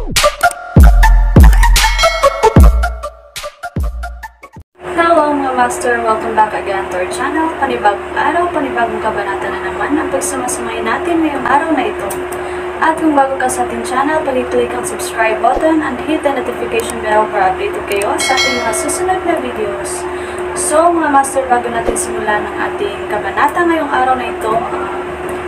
Hello mga master! Welcome back again to our channel. Panibagong araw, panibagong kabanata na naman ang pagsumasumay natin ngayong araw na ito. At kung bago ka sa ating channel, pag-click ang subscribe button and hit the notification bell para updated kayo sa ating mga susunod na videos. So mga master, bago natin simulan ang ating kabanata ngayong araw na ito,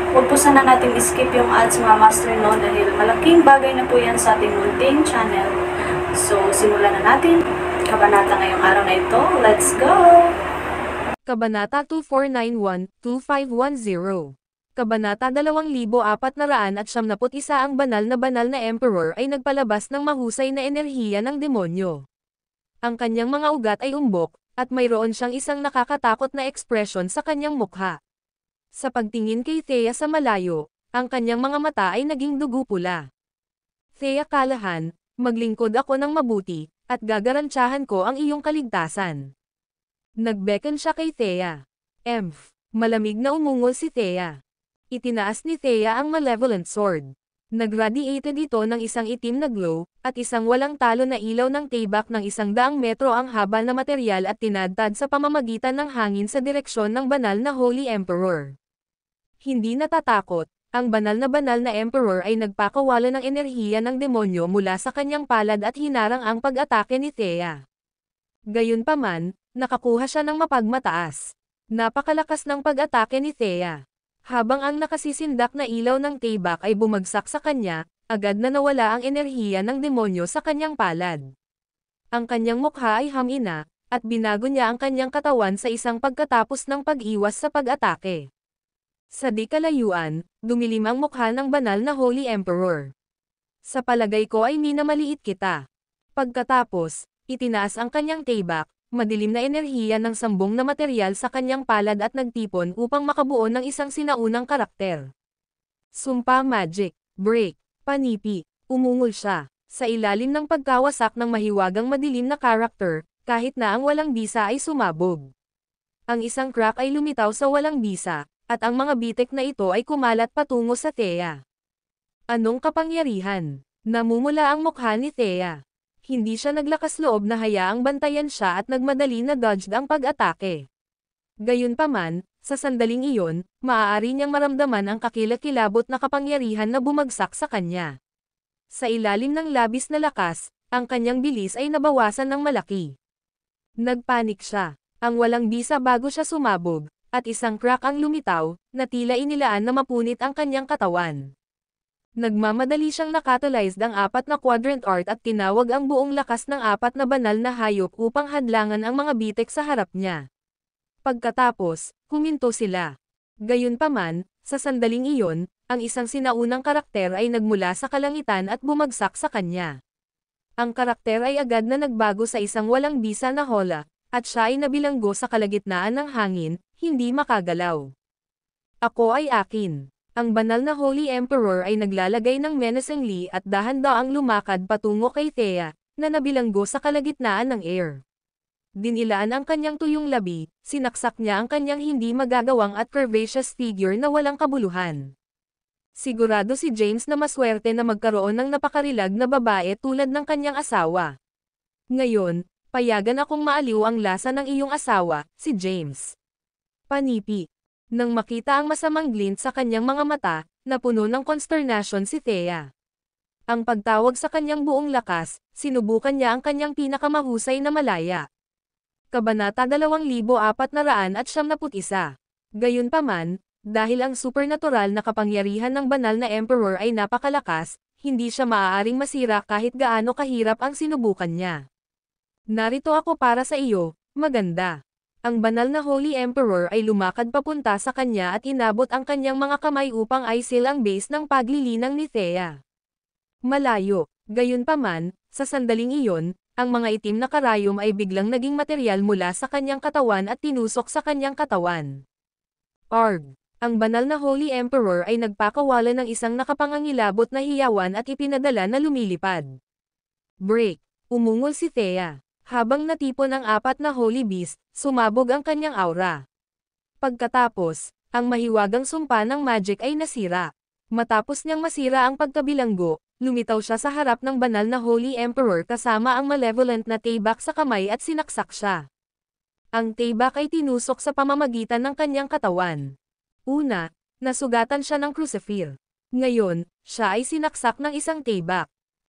huwag po sana natin skip yung ads mga master, no, dahil malaking bagay na po yan sa ating munting channel. So simulan na natin kabanata ngayong araw na ito. Let's go! Kabanata 2491-2510. Kabanata 2471 ang banal na emperor ay nagpalabas ng mahusay na enerhiya ng demonyo. Ang kanyang mga ugat ay umbok, at mayroon siyang isang nakakatakot na ekspresyon sa kanyang mukha. Sa pagtingin kay Thea sa malayo, ang kanyang mga mata ay naging dugo pula. Thea Callahan, maglingkod ako ng mabuti, at gagarantyahan ko ang iyong kaligtasan. Nagbeckon siya kay Thea. Emph, malamig na umungol si Thea. Itinaas ni Thea ang malevolent sword. Nagradiated ito ng isang itim na glow, at isang walang talo na ilaw ng taybak ng 100 metro ang haba na material at tinadtad sa pamamagitan ng hangin sa direksyon ng banal na Holy Emperor. Hindi natatakot, ang banal na emperor ay nagpakawala ng enerhiya ng demonyo mula sa kanyang palad at hinarang ang pag-atake ni Thea. Gayunpaman, nakakuha siya ng mapagmataas. Napakalakas ng pag-atake ni Thea. Habang ang nakasisindak na ilaw ng taybak ay bumagsak sa kanya, agad na nawala ang enerhiya ng demonyo sa kanyang palad. Ang kanyang mukha ay hamina, at binago niya ang kanyang katawan sa isang pagkatapos ng pag-iwas sa pag-atake. Sa di kalayuan, dumilim ang mukha ng banal na Holy Emperor. Sa palagay ko ay minamaliit kita. Pagkatapos, itinaas ang kanyang taybak, madilim na enerhiya ng sambong na material sa kanyang palad at nagtipon upang makabuo ng isang sinaunang karakter. Sumpa Magic, Break, Panipi, umungol siya. Sa ilalim ng pagkawasak ng mahiwagang madilim na karakter, kahit na ang walang bisa ay sumabog. Ang isang crack ay lumitaw sa walang bisa, at ang mga bitek na ito ay kumalat patungo sa Thea. Anong kapangyarihan? Namumula ang mukha ni Thea. Hindi siya naglakas loob na hayaang bantayan siya at nagmadali na dodged ang pag-atake. Gayunpaman, sa sandaling iyon, maaari niyang maramdaman ang kakilakilabot na kapangyarihan na bumagsak sa kanya. Sa ilalim ng labis na lakas, ang kanyang bilis ay nabawasan ng malaki. Nagpanik siya. Ang walang bisa bago siya sumabog, at isang crack ang lumitaw, na tila inilaan na mapunit ang kanyang katawan. Nagmamadali siyang nakatalyzed ang 4 na quadrant art at tinawag ang buong lakas ng 4 na banal na hayop upang hadlangan ang mga bitek sa harap niya. Pagkatapos, huminto sila. Gayunpaman, sa sandaling iyon, ang isang sinaunang karakter ay nagmula sa kalangitan at bumagsak sa kanya. Ang karakter ay agad na nagbago sa isang walang bisa na hola, at siya ay nabilanggo sa kalagitnaan ng hangin, hindi makagalaw. Ako ay akin. Ang banal na Holy Emperor ay naglalagay ng menacingly at dahan-daang lumakad patungo kay Thea, na nabilanggo sa kalagitnaan ng air. Dinilaan ang kanyang tuyong labi, sinaksak niya ang kanyang hindi magagawang at curvaceous figure na walang kabuluhan. Sigurado si James na maswerte na magkaroon ng napakarilag na babae tulad ng kanyang asawa. Ngayon, payagan akong maaliw ang lasa ng iyong asawa, si James. Panipi. Nang makita ang masamang glint sa kanyang mga mata, napuno ng consternation si Thea. Ang pagtawag sa kanyang buong lakas, sinubukan niya ang kanyang pinakamahusay na malaya. Kabanata 2471. Gayunpaman, dahil ang supernatural na kapangyarihan ng banal na emperor ay napakalakas, hindi siya maaaring masira kahit gaano kahirap ang sinubukan niya. Narito ako para sa iyo, maganda. Ang banal na Holy Emperor ay lumakad papunta sa kanya at inabot ang kanyang mga kamay upang i-seal ang base ng paglilinang ni Thea. Malayo, gayunpaman, sa sandaling iyon, ang mga itim na karayom ay biglang naging material mula sa kanyang katawan at tinusok sa kanyang katawan. Arg! Ang banal na Holy Emperor ay nagpakawala ng isang nakapangangilabot na hiyawan at ipinadala na lumilipad. Break! Umungol si Thea. Habang natipon ang 4 na Holy Beast, sumabog ang kanyang aura. Pagkatapos, ang mahiwagang sumpa ng magic ay nasira. Matapos niyang masira ang pagkabilanggo, lumitaw siya sa harap ng banal na Holy Emperor kasama ang malevolent na taybak sa kamay at sinaksak siya. Ang taybak ay tinusok sa pamamagitan ng kanyang katawan. Una, nasugatan siya ng crucifix. Ngayon, siya ay sinaksak ng isang taybak.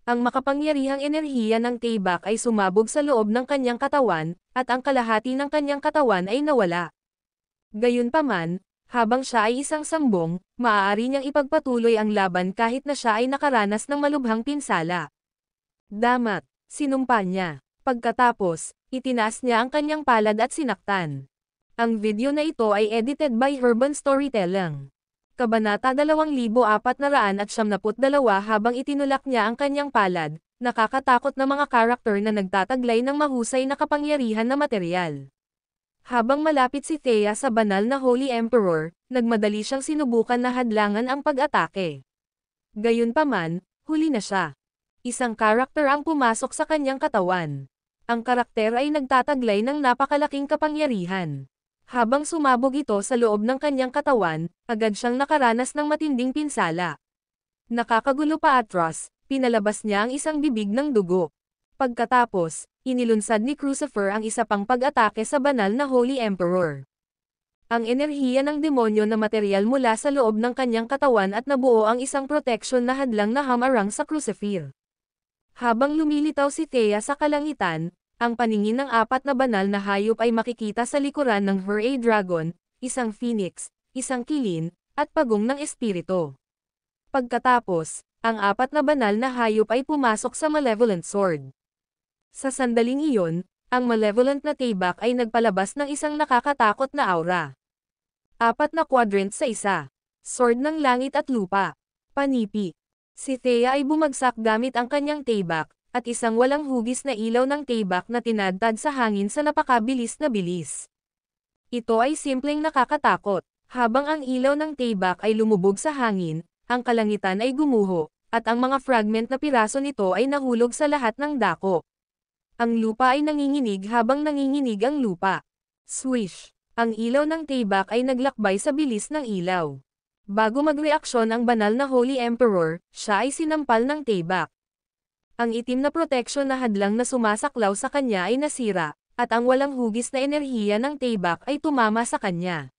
Ang makapangyarihang enerhiya ng taybak ay sumabog sa loob ng kanyang katawan, at ang kalahati ng kanyang katawan ay nawala. Gayunpaman, habang siya ay isang sambong, maaari niyang ipagpatuloy ang laban kahit na siya ay nakaranas ng malubhang pinsala. Damat, sinumpa niya. Pagkatapos, itinaas niya ang kanyang palad at sinaktan. Ang video na ito ay edited by Herban Storytelling. Kabanata 2472 habang itinulak niya ang kanyang palad, nakakatakot na mga karakter na nagtataglay ng mahusay na kapangyarihan na materyal. Habang malapit si Thea sa banal na Holy Emperor, nagmadali siyang sinubukan na hadlangan ang pag-atake. Gayunpaman, huli na siya. Isang karakter ang pumasok sa kanyang katawan. Ang karakter ay nagtataglay ng napakalaking kapangyarihan. Habang sumabog ito sa loob ng kanyang katawan, agad siyang nakaranas ng matinding pinsala. Nakakagulo pa atras, pinalabas niya ang isang bibig ng dugo. Pagkatapos, inilunsad ni Crucifer ang isa pang pag-atake sa banal na Holy Emperor. Ang enerhiya ng demonyo na materyal mula sa loob ng kanyang katawan at nabuo ang isang protection na hadlang na hamarang sa Crucifer. Habang lumilitaw si Thea sa kalangitan, ang paningin ng apat na banal na hayop ay makikita sa likuran ng Her-A Dragon, isang phoenix, isang kilin, at pagong ng espiritu. Pagkatapos, ang apat na banal na hayop ay pumasok sa malevolent sword. Sa sandaling iyon, ang malevolent na taybak ay nagpalabas ng isang nakakatakot na aura. Apat na quadrant sa isa. Sword ng langit at lupa. Panipi. Si Thea ay bumagsak gamit ang kanyang taybak, at isang walang hugis na ilaw ng taybak na tinadtad sa hangin sa napakabilis na bilis. Ito ay simpleng nakakatakot. Habang ang ilaw ng taybak ay lumubog sa hangin, ang kalangitan ay gumuho, at ang mga fragment na piraso nito ay nahulog sa lahat ng dako. Ang lupa ay nanginginig habang nanginginig ang lupa. Swish! Ang ilaw ng taybak ay naglakbay sa bilis ng ilaw. Bago magreaksyon ang banal na Holy Emperor, siya ay sinampal ng taybak. Ang itim na proteksyon na hadlang na sumasaklaw sa kanya ay nasira, at ang walang hugis na enerhiya ng taybak ay tumama sa kanya.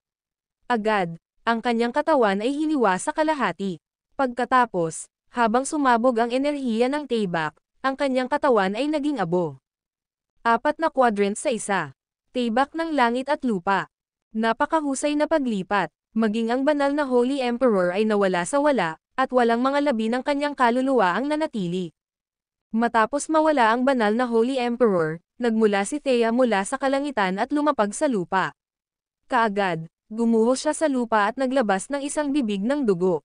Agad, ang kanyang katawan ay hiniwa sa kalahati. Pagkatapos, habang sumabog ang enerhiya ng taybak, ang kanyang katawan ay naging abo. Apat na quadrant sa isa. Taybak ng langit at lupa. Napakahusay na paglipat, maging ang banal na Holy Emperor ay nawala sa wala, at walang mga labi ng kanyang kaluluwa ang nanatili. Matapos mawala ang banal na Holy Emperor, nagmula si Thea mula sa kalangitan at lumapag sa lupa. Kaagad, gumuho siya sa lupa at naglabas ng isang bibig ng dugo.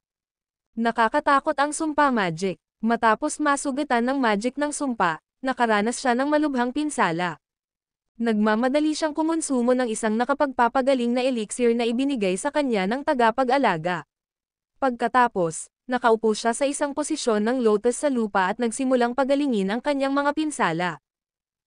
Nakakatakot ang sumpa magic. Matapos masugatan ng magic ng sumpa, nakaranas siya ng malubhang pinsala. Nagmamadali siyang kumonsumo ng isang nakapagpapagaling na elixir na ibinigay sa kanya ng tagapag-alaga. Pagkatapos, nakaupo siya sa isang posisyon ng lotus sa lupa at nagsimulang pagalingin ang kanyang mga pinsala.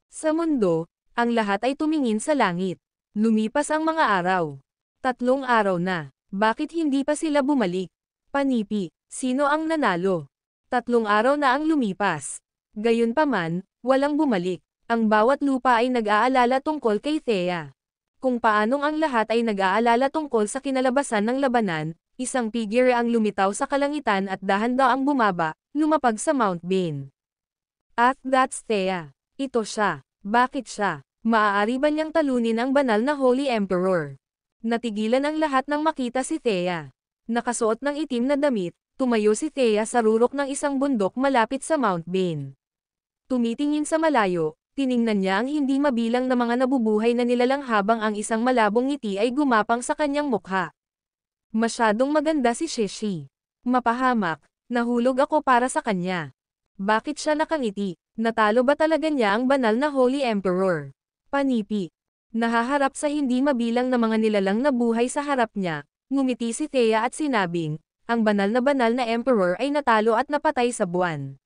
Sa mundo, ang lahat ay tumingin sa langit. Lumipas ang mga araw. 3 araw na. Bakit hindi pa sila bumalik? Panipi, sino ang nanalo? 3 araw na ang lumipas. Gayunpaman, walang bumalik. Ang bawat lupa ay nag-aalala tungkol kay Thea. Kung paanong ang lahat ay nag-aalala tungkol sa kinalabasan ng labanan, isang figure ang lumitaw sa kalangitan at dahan-daang bumaba, lumapag sa Mount Bane. At that's Thea. Ito siya. Bakit siya? Maaari ba niyang talunin ang banal na Holy Emperor? Natigilan ang lahat nang makita si Thea. Nakasuot ng itim na damit, tumayo si Thea sa rurok ng isang bundok malapit sa Mount Bane. Tumitingin sa malayo, tiningnan niya ang hindi mabilang na mga nabubuhay na nilalang habang ang isang malabong ngiti ay gumapang sa kanyang mukha. Masyadong maganda si Shishi. Mapahamak, nahulog ako para sa kanya. Bakit siya nakangiti? Natalo ba talaga niya ang banal na Holy Emperor? Panipi. Nahaharap sa hindi mabilang na mga nilalang na buhay sa harap niya, ngumiti si Thea at sinabing, ang banal na Emperor ay natalo at napatay sa buwan.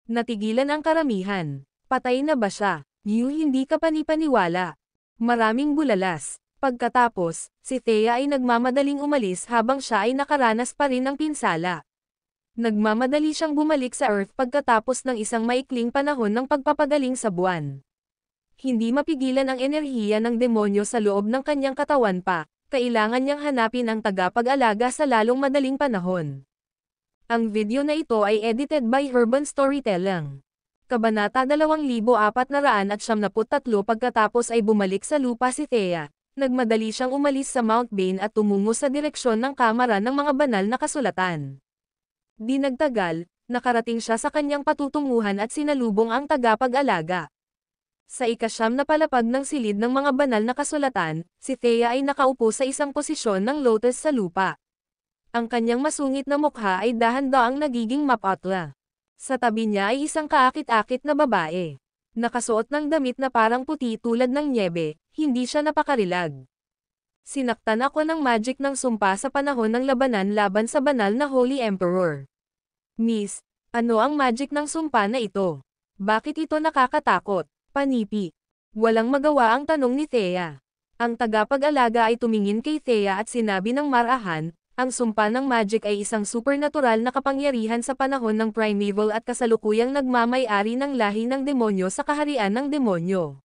Natigilan ang karamihan. Patay na ba siya? Hindi ka panipaniwala. Maraming bulalas. Pagkatapos, si Thea ay nagmamadaling umalis habang siya ay nakaranas pa rin ng pinsala. Nagmamadali siyang bumalik sa Earth pagkatapos ng isang maikling panahon ng pagpapagaling sa buwan. Hindi mapigilan ang enerhiya ng demonyo sa loob ng kanyang katawan pa, kailangan niyang hanapin ang tagapag-alaga sa lalong madaling panahon. Ang video na ito ay edited by Urban Storytelling. Kabanata 2473 pagkatapos ay bumalik sa lupa si Thea, nagmadali siyang umalis sa Mount Bane at tumungo sa direksyon ng kamara ng mga banal na kasulatan. Di nagtagal, nakarating siya sa kanyang patutunguhan at sinalubong ang tagapag-alaga. Sa ikasyam na palapag ng silid ng mga banal na kasulatan, si Thea ay nakaupo sa isang posisyon ng lotus sa lupa. Ang kanyang masungit na mukha ay dahan-daang nagiging mapatla. Sa tabi niya ay isang kaakit-akit na babae. Nakasuot ng damit na parang puti tulad ng nyebe, hindi siya napakarilag. Sinaktan ako ng magic ng sumpa sa panahon ng labanan laban sa banal na Holy Emperor. Miss, ano ang magic ng sumpa na ito? Bakit ito nakakatakot? Panipi. Walang magawa ang tanong ni Thea. Ang tagapag-alaga ay tumingin kay Thea at sinabi ng marahan, ang sumpa ng magic ay isang supernatural na kapangyarihan sa panahon ng primeval at kasalukuyang nagmamay-ari ng lahi ng demonyo sa kaharian ng demonyo.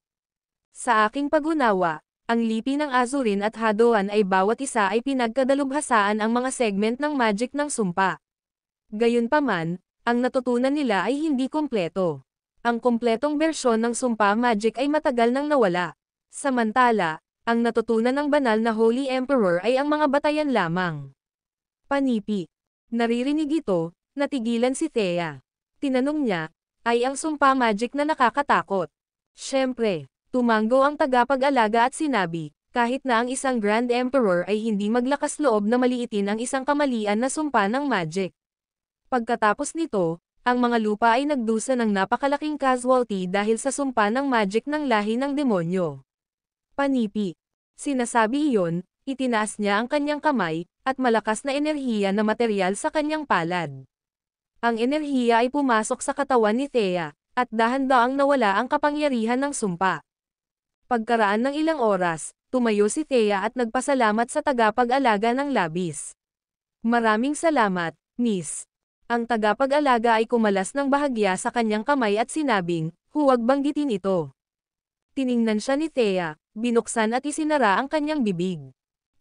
Sa aking pag-unawa, ang lipi ng Azurin at Hadoan ay bawat isa ay pinagkadalubhasaan ang mga segment ng magic ng sumpa. Gayunpaman, ang natutunan nila ay hindi kumpleto. Ang kumpletong bersyon ng sumpa magic ay matagal nang nawala. Samantala, ang natutunan ng banal na Holy Emperor ay ang mga batayan lamang. Panipi. Naririnig ito, natigilan si Thea. Tinanong niya, ay ang sumpa magic na nakakatakot? Siyempre, tumango ang tagapag-alaga at sinabi, kahit na ang isang Grand Emperor ay hindi maglakas loob na maliitin ang isang kamalian na sumpa ng magic. Pagkatapos nito, ang mga lupa ay nagdusa ng napakalaking casualty dahil sa sumpa ng magic ng lahi ng demonyo. Panipi. Sinasabi iyon, itinaas niya ang kanyang kamay, at malakas na enerhiya na material sa kanyang palad. Ang enerhiya ay pumasok sa katawan ni Thea, at dahan-daang nawala ang kapangyarihan ng sumpa. Pagkaraan ng ilang oras, tumayo si Thea at nagpasalamat sa tagapag-alaga ng labis. Maraming salamat, Miss. Ang tagapag-alaga ay kumalas ng bahagya sa kanyang kamay at sinabing, huwag banggitin ito. Tiningnan siya ni Thea, binuksan at isinara ang kanyang bibig.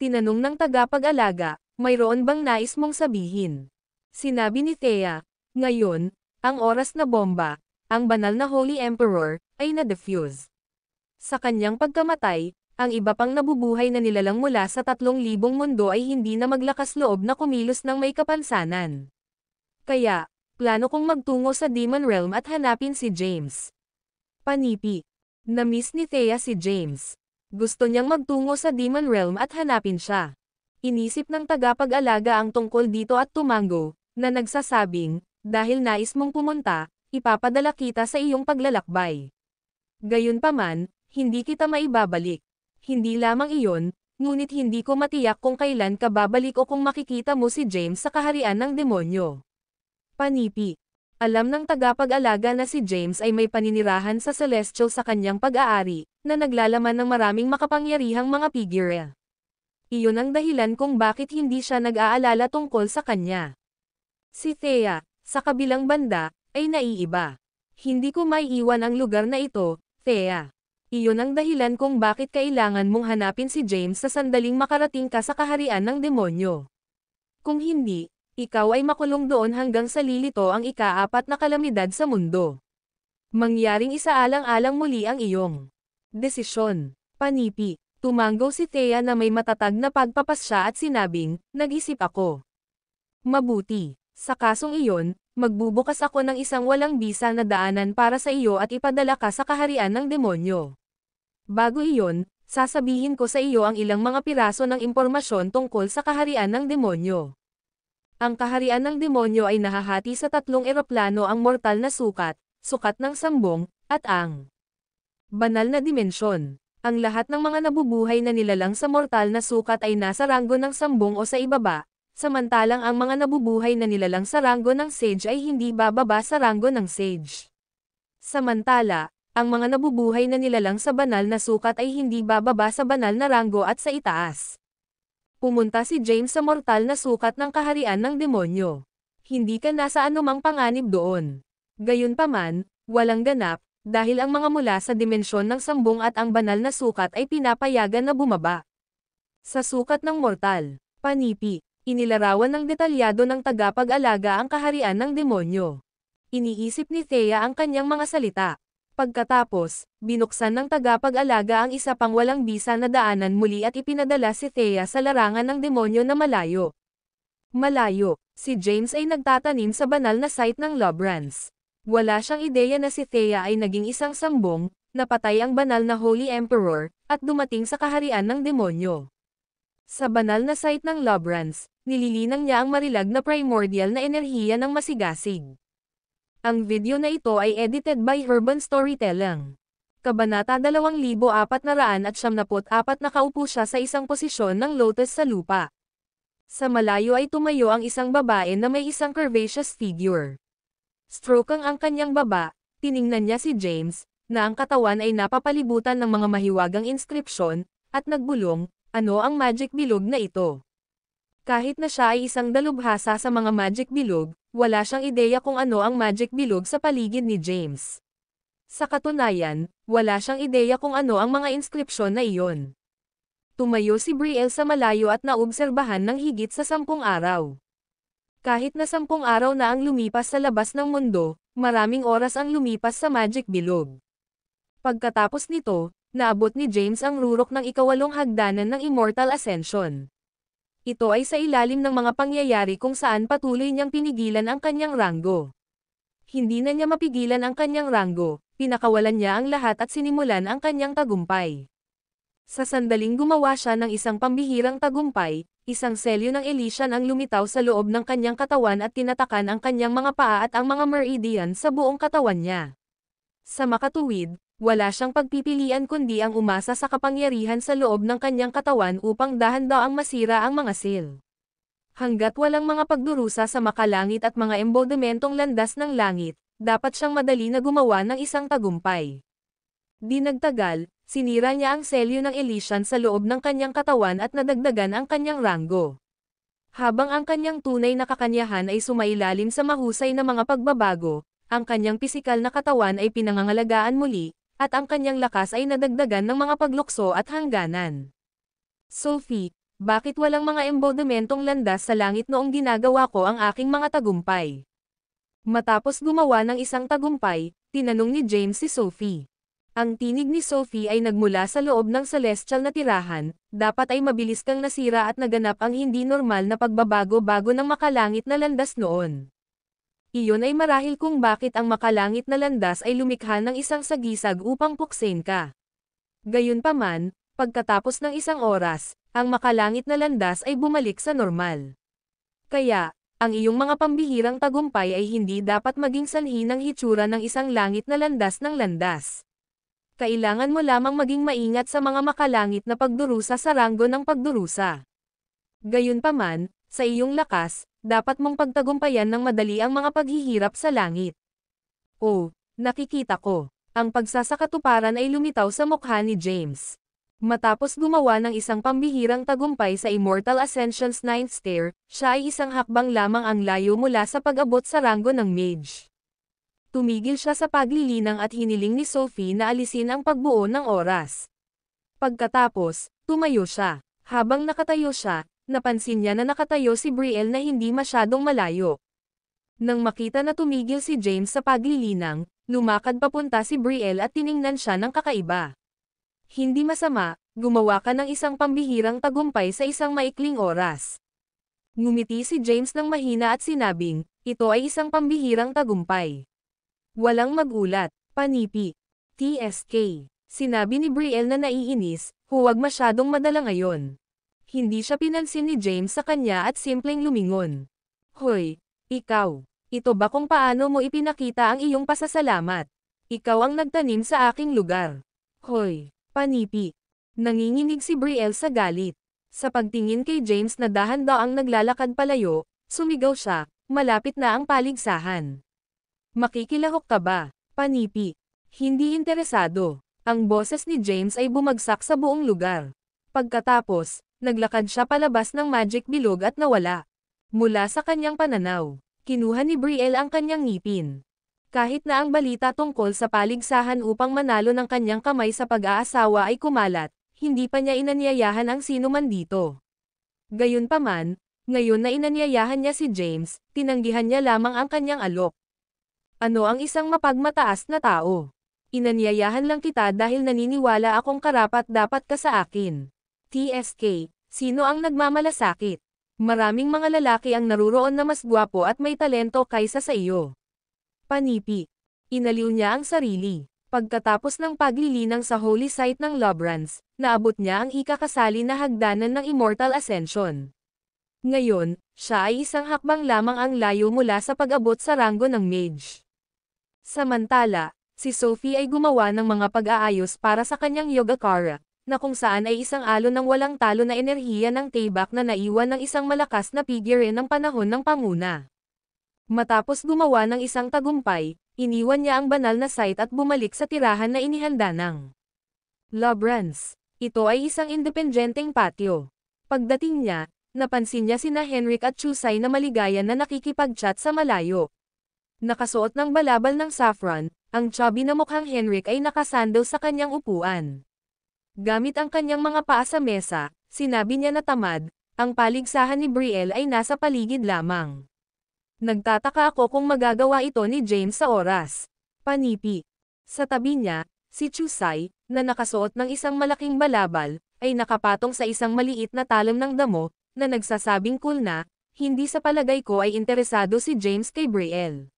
Tinanong ng tagapag-alaga, mayroon bang nais mong sabihin? Sinabi ni Thea, ngayon, ang oras na bomba, ang banal na Holy Emperor, ay na-defuse. Sa kanyang pagkamatay, ang iba pang nabubuhay na nilalang mula sa 3,000 mundo ay hindi na maglakas loob na kumilos ng may kapansanan. Kaya, plano kong magtungo sa Demon Realm at hanapin si James. Panipi. Na-miss ni Thea si James. Gusto niyang magtungo sa Demon Realm at hanapin siya. Inisip ng tagapag-alaga ang tungkol dito at tumango, na nagsasabing, dahil nais mong pumunta, ipapadala kita sa iyong paglalakbay. Gayunpaman, hindi kita maibabalik. Hindi lamang iyon, ngunit hindi ko matiyak kung kailan ka babalik o kung makikita mo si James sa kaharian ng demonyo. Panipi. Alam ng tagapag-alaga na si James ay may paninirahan sa Celestial sa kanyang pag-aari, na naglalaman ng maraming makapangyarihang mga figure. Iyon ang dahilan kung bakit hindi siya nag-aalala tungkol sa kanya. Si Thea, sa kabilang banda, ay naiiba. Hindi ko maiiwan ang lugar na ito, Thea. Iyon ang dahilan kung bakit kailangan mong hanapin si James sa sandaling makarating ka sa kaharian ng demonyo. Kung hindi, ikaw ay makulong doon hanggang sa lilito ang ika-4 na kalamidad sa mundo. Mangyaring isaalang-alang muli ang iyong desisyon. Panipi. Tumango si Thea na may matatag na pagpapasya at sinabing, nag-isip ako. Mabuti. Sa kasong iyon, magbubukas ako ng isang walang bisa na daanan para sa iyo at ipadala ka sa kaharian ng demonyo. Bago iyon, sasabihin ko sa iyo ang ilang mga piraso ng impormasyon tungkol sa kaharian ng demonyo. Ang kaharian ng demonyo ay nahahati sa 3 eroplano, ang mortal na sukat, sukat ng sambong, at ang banal na dimensyon. Ang lahat ng mga nabubuhay na nilalang sa mortal na sukat ay nasa ranggo ng sambong o sa ibaba, samantalang ang mga nabubuhay na nilalang sa ranggo ng sage ay hindi bababa sa ranggo ng sage. Samantala, ang mga nabubuhay na nilalang sa banal na sukat ay hindi bababa sa banal na ranggo at sa itaas. Pumunta si James sa mortal na sukat ng kaharian ng demonyo. Hindi ka nasa anumang panganib doon. Gayunpaman, walang ganap, dahil ang mga mula sa dimensyon ng sambung at ang banal na sukat ay pinapayagan na bumaba. Sa sukat ng mortal, panipi, inilarawan ng detalyado ng tagapag-alaga ang kaharian ng demonyo. Iniisip ni Thea ang kanyang mga salita. Pagkatapos, binuksan ng tagapag-alaga ang isa pang walang bisa na daanan muli at ipinadala si Thea sa larangan ng demonyo na malayo. Malayo, si James ay nagtatanim sa banal na site ng Lobrans. Wala siyang ideya na si Thea ay naging isang sambong, napatay ang banal na Holy Emperor, at dumating sa kaharian ng demonyo. Sa banal na site ng Lobrans, nililinang niya ang marilag na primordial na enerhiya ng masigasig. Ang video na ito ay edited by Urban Storytelling. Kabanata 2474 nakaupo siya sa isang posisyon ng lotus sa lupa. Sa malayo ay tumayo ang isang babae na may isang curvaceous figure. Stroke ang kanyang baba, tiningnan niya si James, na ang katawan ay napapalibutan ng mga mahiwagang inskripsyon, at nagbulong, ano ang magic bilog na ito? Kahit na siya ay isang dalubhasa sa mga magic bilog, wala siyang ideya kung ano ang magic bilog sa paligid ni James. Sa katunayan, wala siyang ideya kung ano ang mga inskripsyon na iyon. Tumayo si Brielle sa malayo at naobserbahan ng higit sa 10 araw. Kahit na 10 araw na ang lumipas sa labas ng mundo, maraming oras ang lumipas sa magic bilog. Pagkatapos nito, naabot ni James ang rurok ng ikawalong hagdanan ng Immortal Ascension. Ito ay sa ilalim ng mga pangyayari kung saan patuloy niyang pinigilan ang kanyang ranggo. Hindi na niya mapigilan ang kanyang ranggo, pinakawalan niya ang lahat at sinimulan ang kanyang tagumpay. Sa sandaling gumawa siya ng isang pambihirang tagumpay, isang selyo ng Elysian ang lumitaw sa loob ng kanyang katawan at tinatakan ang kanyang mga paa at ang mga meridian sa buong katawan niya. Sa makatuwid, wala siyang pagpipilian kundi ang umasa sa kapangyarihan sa loob ng kanyang katawan upang dahan-daang masira ang mga seal. Hanggat walang mga pagdurusa sa makalangit at mga embodimentong landas ng langit, dapat siyang madali na gumawa ng isang tagumpay. Di nagtagal, sinira niya ang selyo ng Elysian sa loob ng kanyang katawan at nadagdagan ang kanyang ranggo. Habang ang kanyang tunay na kakanyahan ay sumailalim sa mahusay na mga pagbabago, ang kanyang pisikal na katawan ay pinangangalagaan muli, at ang kanyang lakas ay nadagdagan ng mga paglukso at hangganan. Sophie, bakit walang mga embodimentong landas sa langit noong ginagawa ko ang aking mga tagumpay? Matapos gumawa ng isang tagumpay, tinanong ni James si Sophie. Ang tinig ni Sophie ay nagmula sa loob ng celestial na tirahan, dapat ay mabilis kang nasira at naganap ang hindi normal na pagbabago-bago ng makalangit na landas noon. Iyon ay marahil kung bakit ang makalangit na landas ay lumikha ng isang sagisag upang puksain ka. Gayunpaman, pagkatapos ng isang oras, ang makalangit na landas ay bumalik sa normal. Kaya, ang iyong mga pambihirang tagumpay ay hindi dapat maging sanhi ng hitsura ng isang langit na landas ng landas. Kailangan mo lamang maging maingat sa mga makalangit na pagdurusa sa ranggo ng pagdurusa. Gayunpaman, sa iyong lakas, dapat mong pagtagumpayan ng madali ang mga paghihirap sa langit. Oh, nakikita ko. Ang pagsasakatuparan ay lumitaw sa mukha ni James. Matapos gumawa ng isang pambihirang tagumpay sa Immortal Ascension's 9th stair, siya ay isang hakbang lamang ang layo mula sa pag-abot sa ranggo ng mage. Tumigil siya sa paglilinang at hiniling ni Sophie na alisin ang pagbuo ng oras. Pagkatapos, tumayo siya. Habang nakatayo siya, napansin niya na nakatayo si Brielle na hindi masyadong malayo. Nang makita na tumigil si James sa paglilinang, lumakad papunta si Brielle at tiningnan siya ng kakaiba. Hindi masama, gumawa ka ng isang pambihirang tagumpay sa isang maikling oras. Ngumiti si James ng mahina at sinabing, ito ay isang pambihirang tagumpay. Walang magulat, panipi. TSK. Sinabi ni Brielle na naiinis, huwag masyadong madala ngayon. Hindi siya pinansin ni James sa kanya at simpleng lumingon. Hoy, ikaw, ito ba kung paano mo ipinakita ang iyong pasasalamat? Ikaw ang nagtanim sa aking lugar. Hoy, panipi. Nanginginig si Brielle sa galit. Sa pagtingin kay James na dahan-daang naglalakad palayo, sumigaw siya, malapit na ang paligsahan. Makikilahok ka ba, panipi? Hindi interesado. Ang boses ni James ay bumagsak sa buong lugar. Pagkatapos, naglakad siya palabas ng magic bilog at nawala. Mula sa kanyang pananaw, kinuha ni Brielle ang kanyang ngipin. Kahit na ang balita tungkol sa paligsahan upang manalo ng kanyang kamay sa pag-aasawa ay kumalat, hindi pa niya inanyayahan ang sino man dito. Gayunpaman, ngayon na inanyayahan niya si James, tinanggihan niya lamang ang kanyang alok. Ano ang isang mapagmataas na tao? Inanyayahan lang kita dahil naniniwala akong karapat-dapat ka sa akin. TSK, sino ang nagmamalasakit? Maraming mga lalaki ang naruroon na mas gwapo at may talento kaysa sa iyo. Panipi. Inaliw niya ang sarili. Pagkatapos ng paglilinang sa holy site ng Lobrans, naabot niya ang ikakasali na hagdanan ng Immortal Ascension. Ngayon, siya ay isang hakbang lamang ang layo mula sa pag-abot sa ranggo ng mage. Samantala, si Sophie ay gumawa ng mga pag-aayos para sa kanyang Yogacara, na kung saan ay isang alon ng walang talo na enerhiya ng Taybak na naiwan ng isang malakas na figure ng panahon ng panguna. Matapos gumawa ng isang tagumpay, iniwan niya ang banal na site at bumalik sa tirahan na inihanda ng Lobrans. Ito ay isang independenteng patio. Pagdating niya, napansin niya sina Henrik at Chusay na maligaya na nakikipag-chat sa malayo. Nakasuot ng balabal ng saffron, ang chubby na mukhang Henrik ay nakasandal sa kanyang upuan. Gamit ang kanyang mga paa sa mesa, sinabi niya na tamad, ang paligsahan ni Brielle ay nasa paligid lamang. Nagtataka ako kung magagawa ito ni James sa oras. Panipi. Sa tabi niya, si Chusay, na nakasuot ng isang malaking balabal, ay nakapatong sa isang maliit na talam ng damo, na nagsasabing cool na, hindi sa palagay ko ay interesado si James kay Brielle.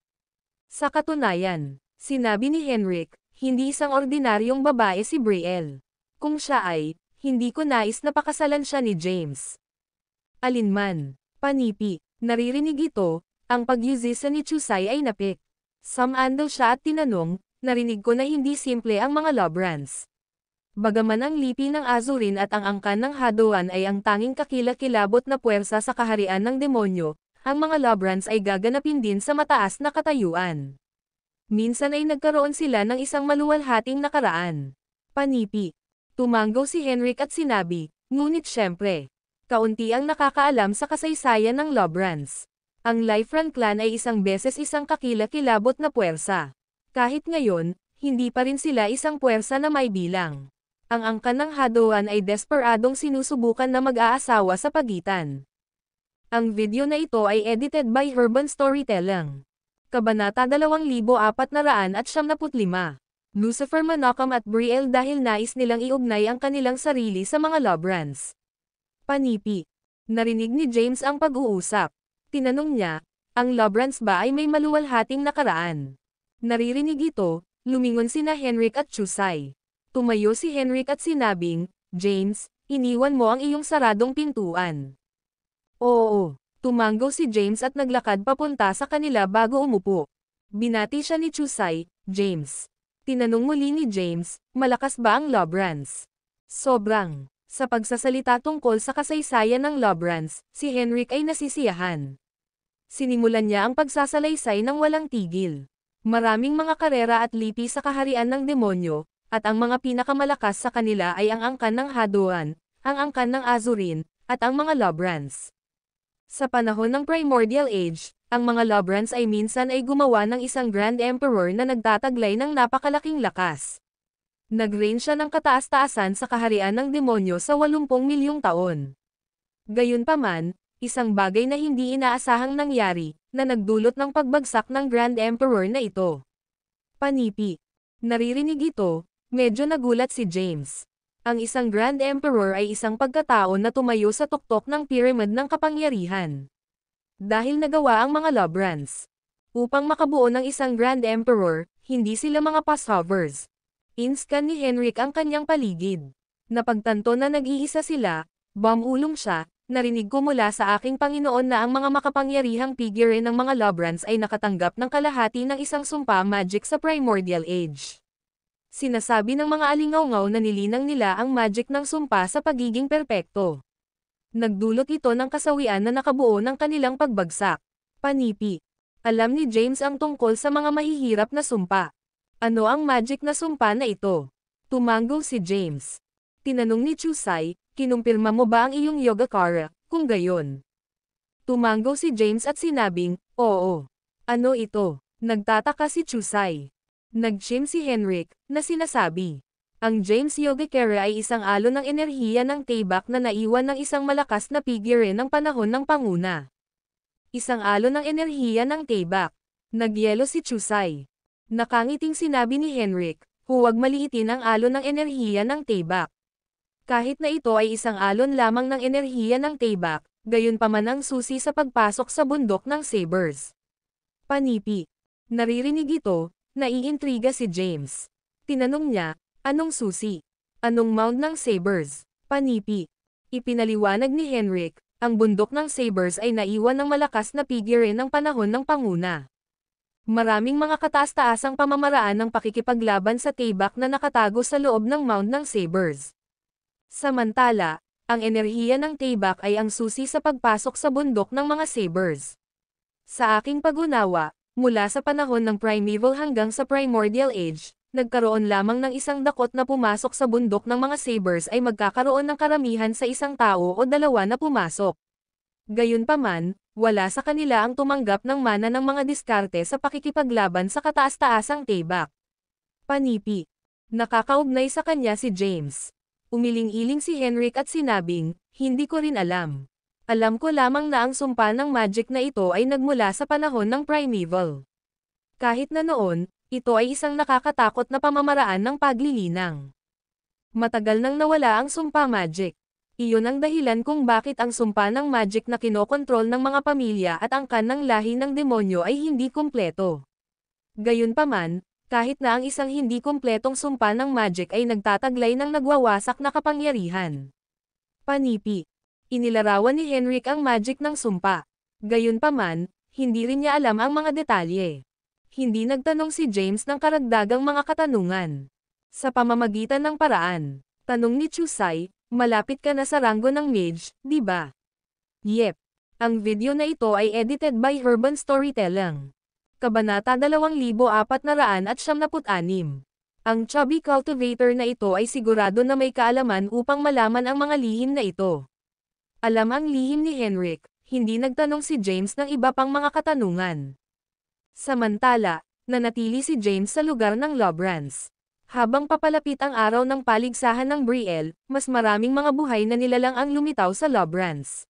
Sa katunayan, sinabi ni Henrik, hindi isang ordinaryong babae si Brielle. Kung siya ay, hindi ko nais na pakasalan siya ni James. Alinman. Panipi. Naririnig ito, ang pagyuzisa ni Chusay ay napik. Samandal siya at tinanong, narinig ko na hindi simple ang mga Lobrans. Bagaman ang lipi ng Azurin at ang angkan ng Hadoan ay ang tanging kakilakilabot na puwersa sa kaharian ng demonyo, ang mga Lobrans ay gaganapin din sa mataas na katayuan. Minsan ay nagkaroon sila ng isang maluwalhating nakaraan. Panipi. Tumanggaw si Henrik at sinabi, ngunit syempre, kaunti ang nakakaalam sa kasaysayan ng Lobrans. Ang Liferan clan ay isang beses isang kakilakilabot na puwersa. Kahit ngayon, hindi pa rin sila isang puwersa na may bilang. Ang angkan ng Hadoan ay desperadong sinusubukan na mag-aasawa sa pagitan. Ang video na ito ay edited by Urban Storytelling. Kabanata 2475. Lucifer Manakam at Brielle dahil nais nilang iugnay ang kanilang sarili sa mga Lobrans. Panipi. Narinig ni James ang pag-uusap. Tinanong niya, ang Lobrans ba ay may maluwalhating nakaraan? Naririnig ito, lumingon sina Henrik at Chusay. Tumayo si Henrik at sinabing, James, iniwan mo ang iyong saradong pintuan. Oo, tumanggaw si James at naglakad papunta sa kanila bago umupo. Binati siya ni Chusay, James. Tinanong muli ni James, malakas ba ang Lobrans? Sobrang. Sa pagsasalita tungkol sa kasaysayan ng Lobrans, si Henrik ay nasisiyahan. Sinimulan niya ang pagsasalaysay ng walang tigil. Maraming mga karera at lipi sa kaharian ng demonyo, at ang mga pinakamalakas sa kanila ay ang angkan ng Hadoan, ang angkan ng Azurin, at ang mga Lobrans. Sa panahon ng Primordial Age, ang mga Lobrans ay minsan ay gumawa ng isang Grand Emperor na nagtataglay ng napakalaking lakas. Nag-reign siya ng kataas-taasan sa kaharian ng demonyo sa 80 milyong taon. Gayunpaman, isang bagay na hindi inaasahang nangyari, na nagdulot ng pagbagsak ng Grand Emperor na ito. Panipi. Naririnig ito, medyo nagulat si James. Ang isang Grand Emperor ay isang pagkatao na tumayo sa tuktok ng pyramid ng kapangyarihan. Dahil nagawa ang mga Lobrans. Upang makabuo ng isang Grand Emperor, hindi sila mga passovers. Inscan ni Henrik ang kanyang paligid. Napagtanto na nag-iisa sila, bumulong siya, narinig ko mula sa aking Panginoon na ang mga makapangyarihang figure ng mga Lobrans ay nakatanggap ng kalahati ng isang sumpa magic sa Primordial Age. Sinasabi ng mga alingawngaw na nilinang nila ang magic ng sumpa sa pagiging perpekto. Nagdulot ito ng kasawian na nakabuo ng kanilang pagbagsak. Panipi. Alam ni James ang tungkol sa mga mahihirap na sumpa. Ano ang magic na sumpa na ito? Tumango si James. Tinanong ni Chusai, kinumpirma mo ba ang iyong Yogacara, kung gayon? Tumango si James at sinabing, oo. Ano ito? Nagtataka si Chusai. Nag-chim si Henrik, na sinasabi. Ang James Yogacara ay isang alon ng enerhiya ng Taybak na naiwan ng isang malakas na figure ng panahon ng panguna. Isang alon ng enerhiya ng Taybak. Nagyelo si Chusai. Nakangiting sinabi ni Henrik, huwag maliitin ang alon ng enerhiya ng Taybak. Kahit na ito ay isang alon lamang ng enerhiya ng Taybak, gayunpaman ang susi sa pagpasok sa bundok ng Sabers. Panipi. Naririnig ito, naiintriga si James. Tinanong niya, anong susi? Anong mound ng Sabers? Panipi. Ipinaliwanag ni Henrik, ang bundok ng Sabers ay naiwan ng malakas na figure ng panahon ng panguna. Maraming mga kataas-taasang pamamaraan ng pakikipaglaban sa Taybak na nakatago sa loob ng mound ng Sabers. Samantala, ang enerhiya ng Taybak ay ang susi sa pagpasok sa bundok ng mga Sabers. Sa aking pag-unawa, mula sa panahon ng Primeval hanggang sa Primordial Age, nagkaroon lamang ng isang dakot na pumasok sa bundok ng mga Sabers ay magkakaroon ng karamihan sa isang tao o dalawa na pumasok. Gayunpaman, wala sa kanila ang tumanggap ng mana ng mga diskarte sa pakikipaglaban sa kataas-taasang Taybak. Panipi. Nakakaugnay sa kanya si James. Umiling-iling si Henrik at sinabing, hindi ko rin alam. Alam ko lamang na ang sumpa ng magic na ito ay nagmula sa panahon ng Primeval. Kahit na noon, ito ay isang nakakatakot na pamamaraan ng paglilinang. Matagal nang nawala ang sumpa magic. Iyon ang dahilan kung bakit ang sumpa ng magic na kinokontrol ng mga pamilya at angkan ng lahi ng demonyo ay hindi kumpleto. Gayunpaman, kahit na ang isang hindi kumpletong sumpa ng magic ay nagtataglay ng nagwawasak na kapangyarihan. Panipi. Inilarawan ni Henrik ang magic ng sumpa. Gayunpaman, hindi rin niya alam ang mga detalye. Hindi nagtanong si James ng karagdagang mga katanungan. Sa pamamagitan ng paraan, tanong ni Chusai, malapit ka na sa ranggo ng mage, di ba? Yep. Ang video na ito ay edited by Urban Storytelling. Kabanata 2476. Ang chubby cultivator na ito ay sigurado na may kaalaman upang malaman ang mga lihim na ito. Alam ang lihim ni Henrik, hindi nagtanong si James ng iba pang mga katanungan. Samantala, nanatili si James sa lugar ng Lobrans. Habang papalapit ang araw ng paligsahan ng Brielle, mas maraming mga buhay na nilalang ang lumitaw sa Lobrans.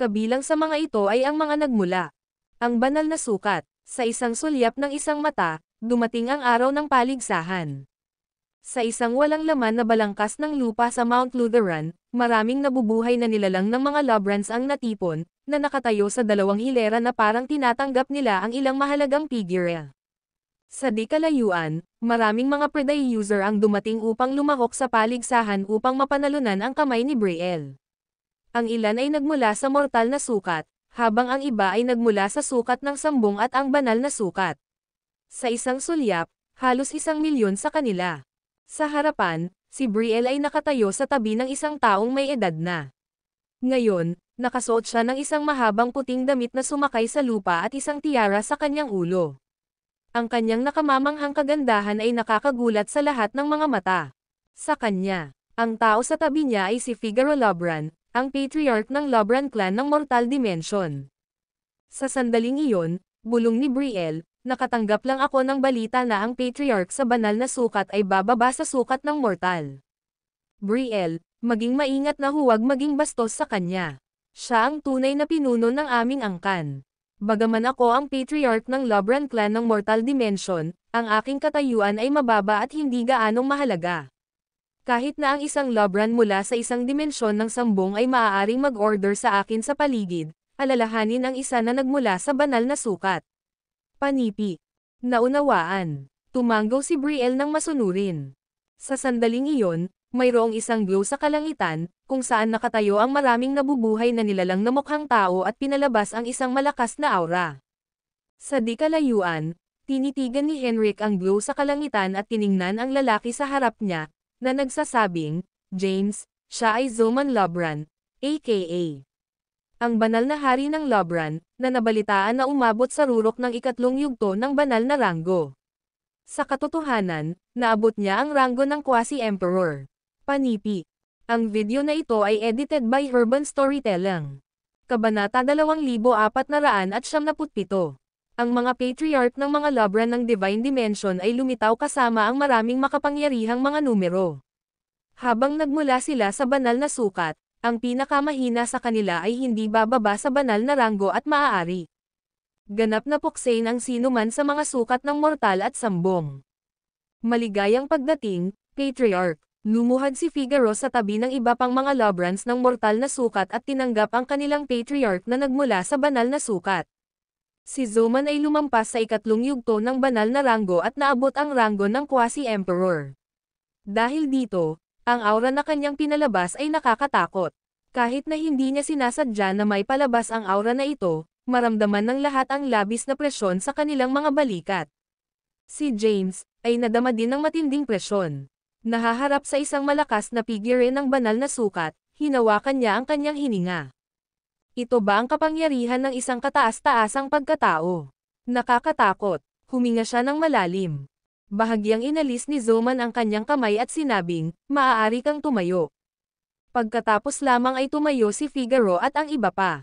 Kabilang sa mga ito ay ang mga nagmula. Ang banal na sukat, sa isang sulyap ng isang mata, dumating ang araw ng paligsahan. Sa isang walang laman na balangkas ng lupa sa Mount Lutheran, maraming nabubuhay na nilalang ng mga Lobrans ang natipon, na nakatayo sa dalawang hilera na parang tinatanggap nila ang ilang mahalagang figure. Sa di kalayuan, maraming mga Predae user ang dumating upang lumahok sa paligsahan upang mapanalunan ang kamay ni Brielle. Ang ilan ay nagmula sa mortal na sukat, habang ang iba ay nagmula sa sukat ng sambong at ang banal na sukat. Sa isang sulyap, halos 1,000,000 sa kanila. Sa harapan, si Brielle ay nakatayo sa tabi ng isang taong may edad na. Ngayon, nakasuot siya ng isang mahabang puting damit na sumakay sa lupa at isang tiara sa kanyang ulo. Ang kanyang nakamamanghang kagandahan ay nakakagulat sa lahat ng mga mata. Sa kanya, ang tao sa tabi niya ay si Figaro Lobran, ang patriarch ng Lobran clan ng Mortal Dimension. Sa sandaling iyon, bulong ni Brielle, nakatanggap lang ako ng balita na ang patriarch sa banal na sukat ay bababa sa sukat ng mortal. Brielle, maging maingat na huwag maging bastos sa kanya. Siya ang tunay na pinuno ng aming angkan. Bagaman ako ang patriarch ng Lobran clan ng Mortal Dimension, ang aking katayuan ay mababa at hindi gaanong mahalaga. Kahit na ang isang Lobran mula sa isang dimensyon ng sambong ay maaaring mag-order sa akin sa paligid, alalahanin ang isa na nagmula sa banal na sukat. Panipi. Naunawaan. Tumango si Brielle ng masunurin. Sa sandaling iyon, mayroong isang glow sa kalangitan, kung saan nakatayo ang maraming nabubuhay na nilalang na mukhang tao at pinalabas ang isang malakas na aura. Sa di kalayuan, tinitigan ni Henrik ang glow sa kalangitan at tiningnan ang lalaki sa harap niya, na nagsasabing, James, siya ay Zoman Lobran, a.k.a. ang banal na hari ng Lobran, na nabalitaan na umabot sa rurok ng ikatlong yugto ng banal na ranggo. Sa katotohanan, naabot niya ang ranggo ng quasi-emperor. Panipi. Ang video na ito ay edited by Urban Storytelling. Kabanata 2477. Ang mga patriarch ng mga Lobran ng Divine Dimension ay lumitaw kasama ang maraming makapangyarihang mga numero. Habang nagmula sila sa banal na sukat, ang pinakamahina sa kanila ay hindi bababa sa banal na ranggo at maaari. Ganap na puksain ang sinuman sa mga sukat ng mortal at sambong. Maligayang pagdating, Patriarch. Lumuhad si Figaro sa tabi ng iba pang mga Lobrans ng mortal na sukat at tinanggap ang kanilang Patriarch na nagmula sa banal na sukat. Si Zoman ay lumampas sa ikatlong yugto ng banal na ranggo at naabot ang ranggo ng quasi-emperor. Dahil dito, ang aura na kanyang pinalabas ay nakakatakot. Kahit na hindi niya sinasadya na may palabas ang aura na ito, maramdaman ng lahat ang labis na presyon sa kanilang mga balikat. Si James ay nadama din ng matinding presyon. Nahaharap sa isang malakas na figure ng banal na sukat, hinawakan niya ang kanyang hininga. Ito ba ang kapangyarihan ng isang kataas-taasang pagkatao? Nakakatakot. Huminga siya ng malalim. Bahagyang inalis ni Zoman ang kanyang kamay at sinabing, maaari kang tumayo. Pagkatapos lamang ay tumayo si Figaro at ang iba pa.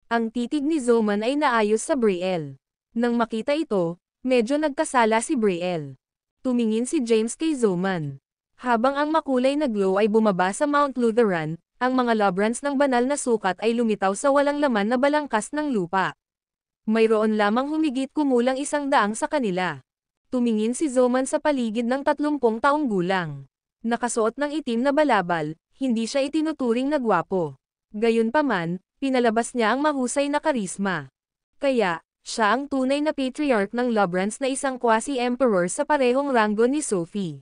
Ang titig ni Zoman ay naayos sa Brielle. Nang makita ito, medyo nagkasala si Brielle. Tumingin si James kay Zoman. Habang ang makulay na glow ay bumaba sa Mount Lutheran, ang mga Lobrans ng banal na sukat ay lumitaw sa walang laman na balangkas ng lupa. Mayroon lamang humigit kumulang 100 sa kanila. Tumingin si Zoman sa paligid ng 30 taong gulang. Nakasuot ng itim na balabal, hindi siya itinuturing na gwapo. Gayunpaman, pinalabas niya ang mahusay na karisma. Kaya, siya ang tunay na patriarch ng Lobrans na isang quasi-emperor sa parehong ranggo ni Sophie.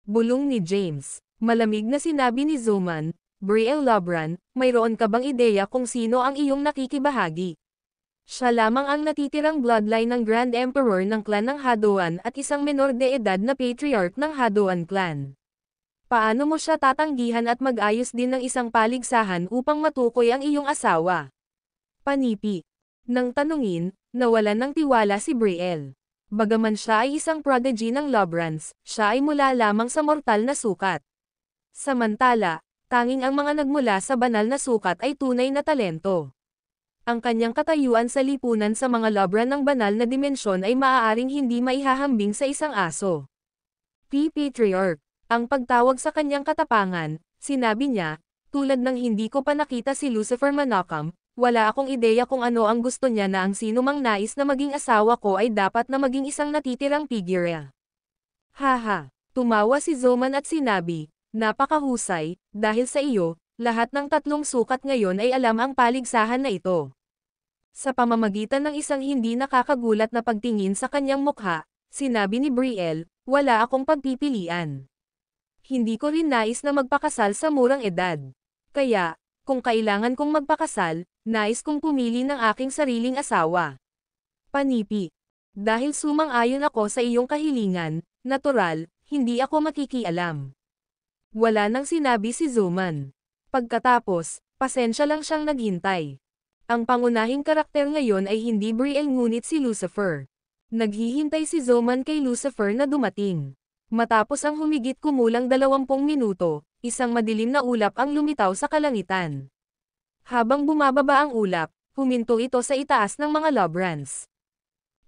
Bulong ni James. Malamig na sinabi ni Zoman, Brielle Lobran, mayroon ka bang ideya kung sino ang iyong nakikibahagi? Siya lamang ang natitirang bloodline ng Grand Emperor ng clan ng Hadoan at isang menor de edad na patriarch ng Hadoan clan. Paano mo siya tatanggihan at mag-ayos din ng isang paligsahan upang matukoy ang iyong asawa? Panipi. Nang tanungin, nawalan ng tiwala si Brielle. Bagaman siya ay isang prodigy ng Lobrans, siya ay mula lamang sa mortal na sukat. Samantala, tanging ang mga nagmula sa banal na sukat ay tunay na talento. Ang kanyang katayuan sa lipunan sa mga Lobran ng banal na dimensyon ay maaaring hindi maihahambing sa isang aso. Patriarch. Ang pagtawag sa kanyang katapangan, sinabi niya, tulad ng hindi ko pa nakita si Lucifer Manakam, wala akong ideya kung ano ang gusto niya na ang sino mang nais na maging asawa ko ay dapat na maging isang natitirang figure. Haha, tumawa si Zoman at sinabi, napakahusay, dahil sa iyo, lahat ng 3 sukat ngayon ay alam ang paligsahan na ito. Sa pamamagitan ng isang hindi nakakagulat na pagtingin sa kanyang mukha, sinabi ni Brielle, wala akong pagpipilian. Hindi ko rin nais na magpakasal sa murang edad. Kaya, kung kailangan kong magpakasal, nais kong pumili ng aking sariling asawa. Panipi. Dahil sumang-ayon ako sa iyong kahilingan, natural, hindi ako makikialam. Wala nang sinabi si Zoman. Pagkatapos, pasensya lang siyang naghintay. Ang pangunahing karakter ngayon ay hindi Brielle ngunit si Lucifer. Naghihintay si Zoman kay Lucifer na dumating. Matapos ang humigit kumulang 20 minuto, isang madilim na ulap ang lumitaw sa kalangitan. Habang bumababa ang ulap, huminto ito sa itaas ng mga Lobrans.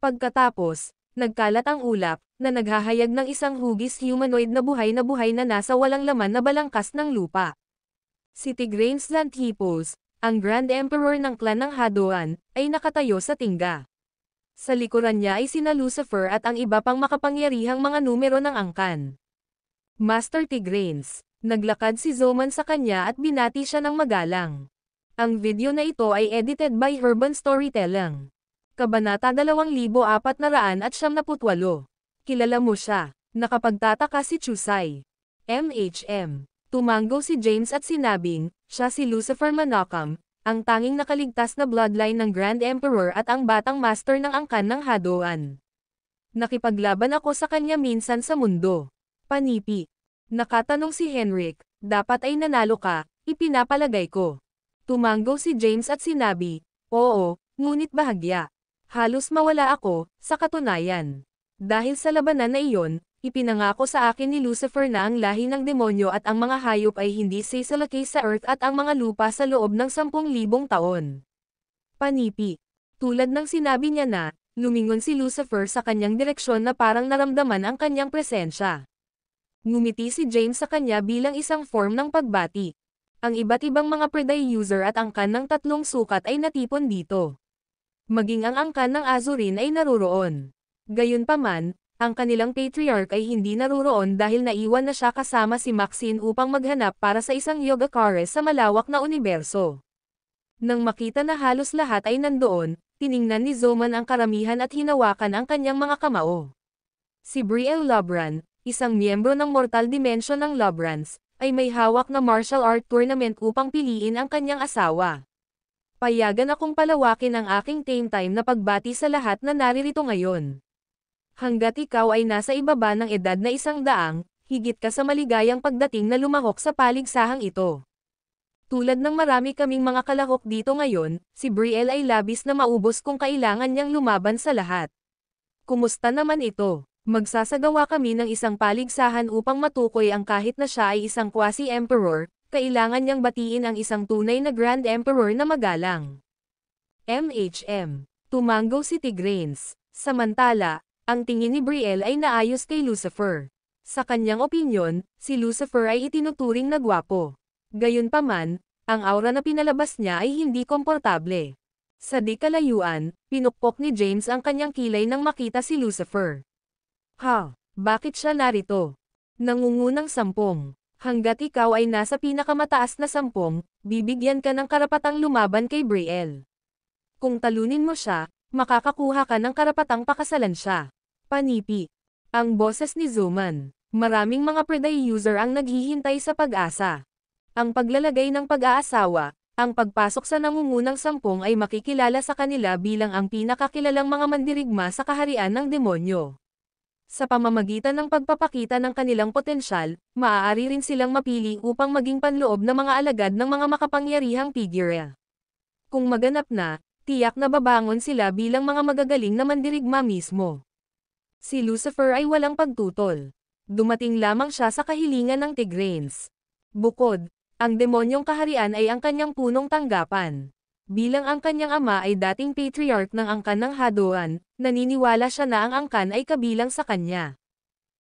Pagkatapos, nagkalat ang ulap, na naghahayag ng isang hugis humanoid na buhay na nasa walang laman na balangkas ng lupa. Si Tigranes Xanthipos, ang Grand Emperor ng clan ng Hadoan, ay nakatayo sa tingga. Sa likuran niya ay sina Lucifer at ang iba pang makapangyarihang mga numero ng angkan. Master Tigranes. Naglakad si Zoman sa kanya at binati siya ng magalang. Ang video na ito ay edited by Urban Storytelling. Kabanata 2478. Kilala mo siya. Nakapagtataka si Chusay. MHM. Tumanggo si James at sinabing, siya si Lucifer Manakam, ang tanging nakaligtas na bloodline ng Grand Emperor at ang batang master ng angkan ng Hadoan. Nakipaglaban ako sa kanya minsan sa mundo. Panipi. Nakatanong si Henrik, dapat ay nanalo ka, ipinapalagay ko. Tumanggo si James at sinabi, oo, ngunit bahagya. Halos mawala ako, sa katunayan. Dahil sa labanan na iyon, ipinangako sa akin ni Lucifer na ang lahi ng demonyo at ang mga hayop ay hindi sisalaki sa Earth at ang mga lupa sa loob ng 10,000 taon. Panipi. Tulad ng sinabi niya na, lumingon si Lucifer sa kanyang direksyon na parang naramdaman ang kanyang presensya. Ngumiti si James sa kanya bilang isang form ng pagbati. Ang iba't ibang mga Predae user at angkan ng 3 sukat ay natipon dito. Maging ang angkan ng Azurin ay naruroon. Gayunpaman, ang kanilang patriarch ay hindi naruroon dahil naiwan na siya kasama si Maxine upang maghanap para sa isang Yogacares sa malawak na universo. Nang makita na halos lahat ay nandoon, tiningnan ni Zoman ang karamihan at hinawakan ang kanyang mga kamao. Si Brielle Lobran, isang miyembro ng Mortal Dimension ng Lobrans, ay may hawak na martial art tournament upang piliin ang kanyang asawa. Payagan akong palawakin ang aking tame time na pagbati sa lahat na naririto ngayon. Hanggat ikaw ay nasa ibaba ng edad na 100, higit ka sa maligayang pagdating na lumahok sa paligsahang ito. Tulad ng marami kaming mga kalahok dito ngayon, si Brielle ay labis na maubos kung kailangan niyang lumaban sa lahat. Kumusta naman ito? Magsasagawa kami ng isang paligsahan upang matukoy ang kahit na siya ay isang quasi-emperor, kailangan niyang batiin ang isang tunay na Grand Emperor na magalang. MHM. Tumango si Tigranes. Samantala, ang tingin ni Brielle ay naayos kay Lucifer. Sa kanyang opinyon, si Lucifer ay itinuturing na gwapo. Gayunpaman, ang aura na pinalabas niya ay hindi komportable. Sa di kalayuan, pinukpok ni James ang kanyang kilay nang makita si Lucifer. Ha, bakit siya narito? Nangungunang 10. Hanggat ikaw ay nasa pinakamataas na 10, bibigyan ka ng karapatang lumaban kay Brielle. Kung talunin mo siya, makakakuha ka ng karapatang pakasalan siya. Panipi. Ang boses ni Zoman. Maraming mga Predae user ang naghihintay sa pag-asa. Ang paglalagay ng pag-aasawa, ang pagpasok sa nangungunang 10 ay makikilala sa kanila bilang ang pinakakilalang mga mandirigma sa kaharian ng demonyo. Sa pamamagitan ng pagpapakita ng kanilang potensyal, maaari rin silang mapili upang maging panloob na mga alagad ng mga makapangyarihang figure. Kung maganap na, tiyak na babangon sila bilang mga magagaling na mandirigma mismo. Si Lucifer ay walang pagtutol. Dumating lamang siya sa kahilingan ng Tigranes. Bukod, ang demonyong kaharian ay ang kanyang punong tanggapan. Bilang ang kanyang ama ay dating patriarch ng angkan ng Hadoan, naniniwala siya na ang angkan ay kabilang sa kanya.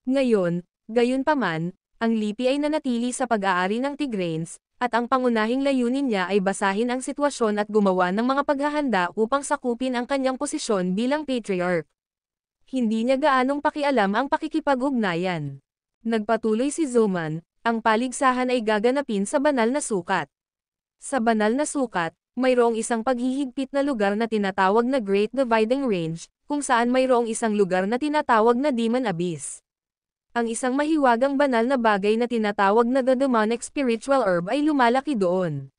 Ngayon, gayunpaman, ang lipi ay nanatili sa pag-aari ng Tigranes, at ang pangunahing layunin niya ay basahin ang sitwasyon at gumawa ng mga paghahanda upang sakupin ang kanyang posisyon bilang patriarch. Hindi niya gaanong pakialam ang pakikipag-ugnayan. Nagpatuloy si Zoman, ang paligsahan ay gaganapin sa banal na sukat. Sa banal na sukat, mayroong isang paghihigpit na lugar na tinatawag na Great Dividing Range, kung saan mayroong isang lugar na tinatawag na Demon Abyss. Ang isang mahiwagang banal na bagay na tinatawag na The Demonic Spiritual Herb ay lumalaki doon.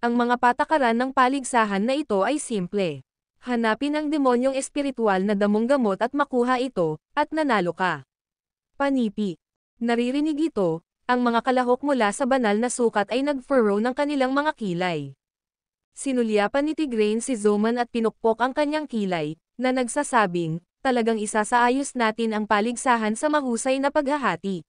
Ang mga patakaran ng paligsahan na ito ay simple. Hanapin ang demonyong espiritual na damong gamot at makuha ito, at nanalo ka. Panipi. Naririnig ito, ang mga kalahok mula sa banal na sukat ay nag-furrow ng kanilang mga kilay. Sinulyapan ni Tigranes si Zoman at pinukpok ang kanyang kilay, na nagsasabing, talagang isasaayos natin ang paligsahan sa mahusay na paghahati.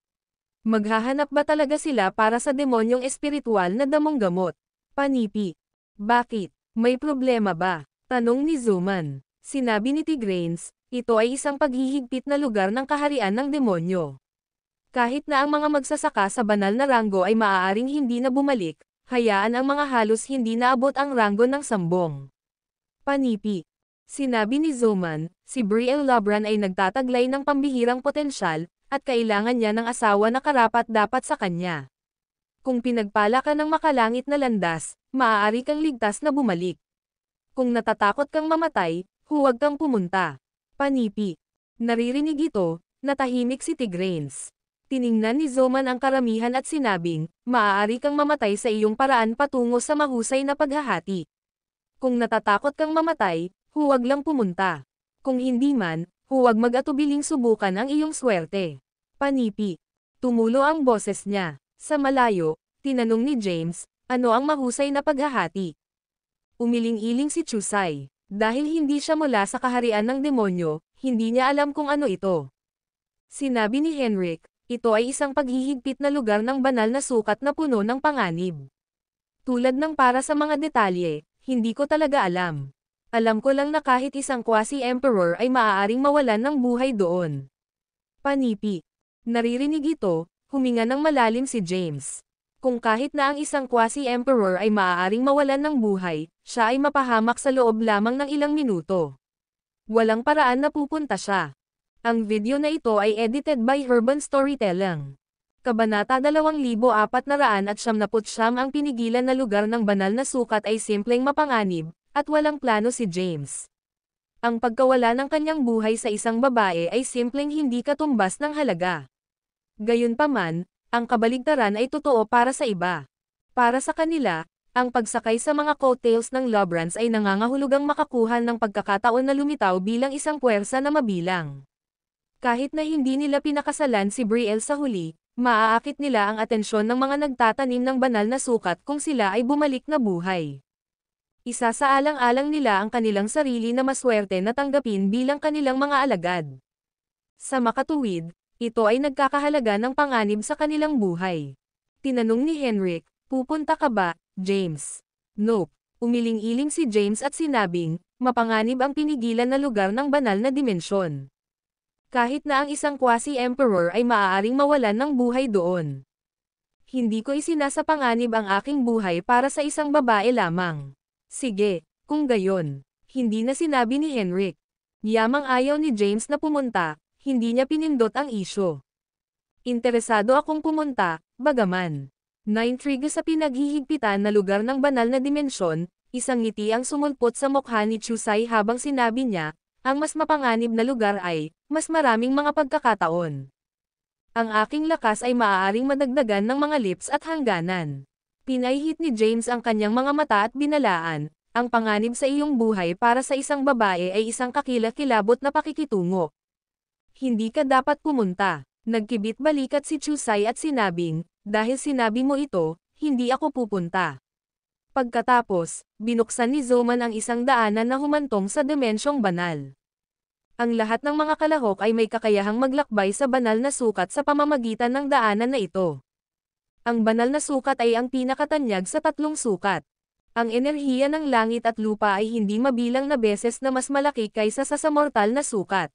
Maghahanap ba talaga sila para sa demonyong espiritual na damong gamot? Panipi. Bakit? May problema ba? Tanong ni Zoman. Sinabi ni Tigranes, ito ay isang paghihigpit na lugar ng kaharian ng demonyo. Kahit na ang mga magsasaka sa banal na ranggo ay maaaring hindi na bumalik, hayaan ang mga halos hindi naabot ang ranggo ng sambong. Panipi. Sinabi ni Zoman, si Brielle Lobran ay nagtataglay ng pambihirang potensyal, at kailangan niya ng asawa na karapat-dapat sa kanya. Kung pinagpala ka ng makalangit na landas, maaari kang ligtas na bumalik. Kung natatakot kang mamatay, huwag kang pumunta. Panipi. Naririnig ito, natahimik si Tigranes. Tiningnan ni Zoman ang karamihan at sinabing, maaari kang mamatay sa iyong paraan patungo sa mahusay na paghahati. Kung natatakot kang mamatay, huwag lang pumunta. Kung hindi man, huwag mag-atubiling subukan ang iyong swerte. Panipi. Tumulo ang boses niya. Sa malayo, tinanong ni James, ano ang mahusay na paghahati? Umiling-iling si Chusay. Dahil hindi siya mula sa kaharian ng demonyo, hindi niya alam kung ano ito. Sinabi ni Henrik, ito ay isang paghihigpit na lugar ng banal na sukat na puno ng panganib. Tulad ng para sa mga detalye, hindi ko talaga alam. Alam ko lang na kahit isang quasi-emperor ay maaaring mawalan ng buhay doon. Panipi. Naririnig ito, huminga ng malalim si James. Kung kahit na ang isang quasi-emperor ay maaaring mawalan ng buhay, siya ay mapahamak sa loob lamang ng ilang minuto. Walang paraan na pupunta siya. Ang video na ito ay edited by Urban Storytelling. Kabanata 2479 ang pinigilan na lugar ng banal na sukat ay simpleng mapanganib, at walang plano si James. Ang pagkawala ng kanyang buhay sa isang babae ay simpleng hindi katumbas ng halaga. Gayunpaman, ang kabaligtaran ay totoo para sa iba. Para sa kanila, ang pagsakay sa mga coattails ng Lobrans ay nangangahulugang makakuha ng pagkakataon na lumitaw bilang isang puwersa na mabilang. Kahit na hindi nila pinakasalan si Brielle sa huli, maaakit nila ang atensyon ng mga nagtatanim ng banal na sukat kung sila ay bumalik na buhay. Isa sa alang-alang nila ang kanilang sarili na maswerte na tanggapin bilang kanilang mga alagad. Sa makatuwid, ito ay nagkakahalaga ng panganib sa kanilang buhay. Tinanong ni Henrik, pupunta ka ba, James? Nope. Umiling-iling si James at sinabing, mapanganib ang pinigilan na lugar ng banal na dimensyon. Kahit na ang isang quasi-emperor ay maaaring mawalan ng buhay doon. Hindi ko isinasapanganib ang aking buhay para sa isang babae lamang. Sige, kung gayon. Hindi na sinabi ni Henrik. Yamang ayaw ni James na pumunta, hindi niya pinindot ang isyo. Interesado akong pumunta, bagaman. Naintriga sa pinaghihigpitan na lugar ng banal na dimensyon, isang ngiti ang sumulpot sa mukha ni Chusai habang sinabi niya, ang mas mapanganib na lugar ay, mas maraming mga pagkakataon. Ang aking lakas ay maaaring madagdagan ng mga lips at hangganan. Pinahihit ni James ang kanyang mga mata at binalaan, ang panganib sa iyong buhay para sa isang babae ay isang kakilakilabot na pakikitungo. Hindi ka dapat pumunta. Nagkibit balikat si Chusai at sinabing, dahil sinabi mo ito, hindi ako pupunta. Pagkatapos, binuksan ni Zoman ang isang daanan na humantong sa dimensyong banal. Ang lahat ng mga kalahok ay may kakayahang maglakbay sa banal na sukat sa pamamagitan ng daanan na ito. Ang banal na sukat ay ang pinakatanyag sa tatlong sukat. Ang enerhiya ng langit at lupa ay hindi mabilang na beses na mas malaki kaysa sa mortal na sukat.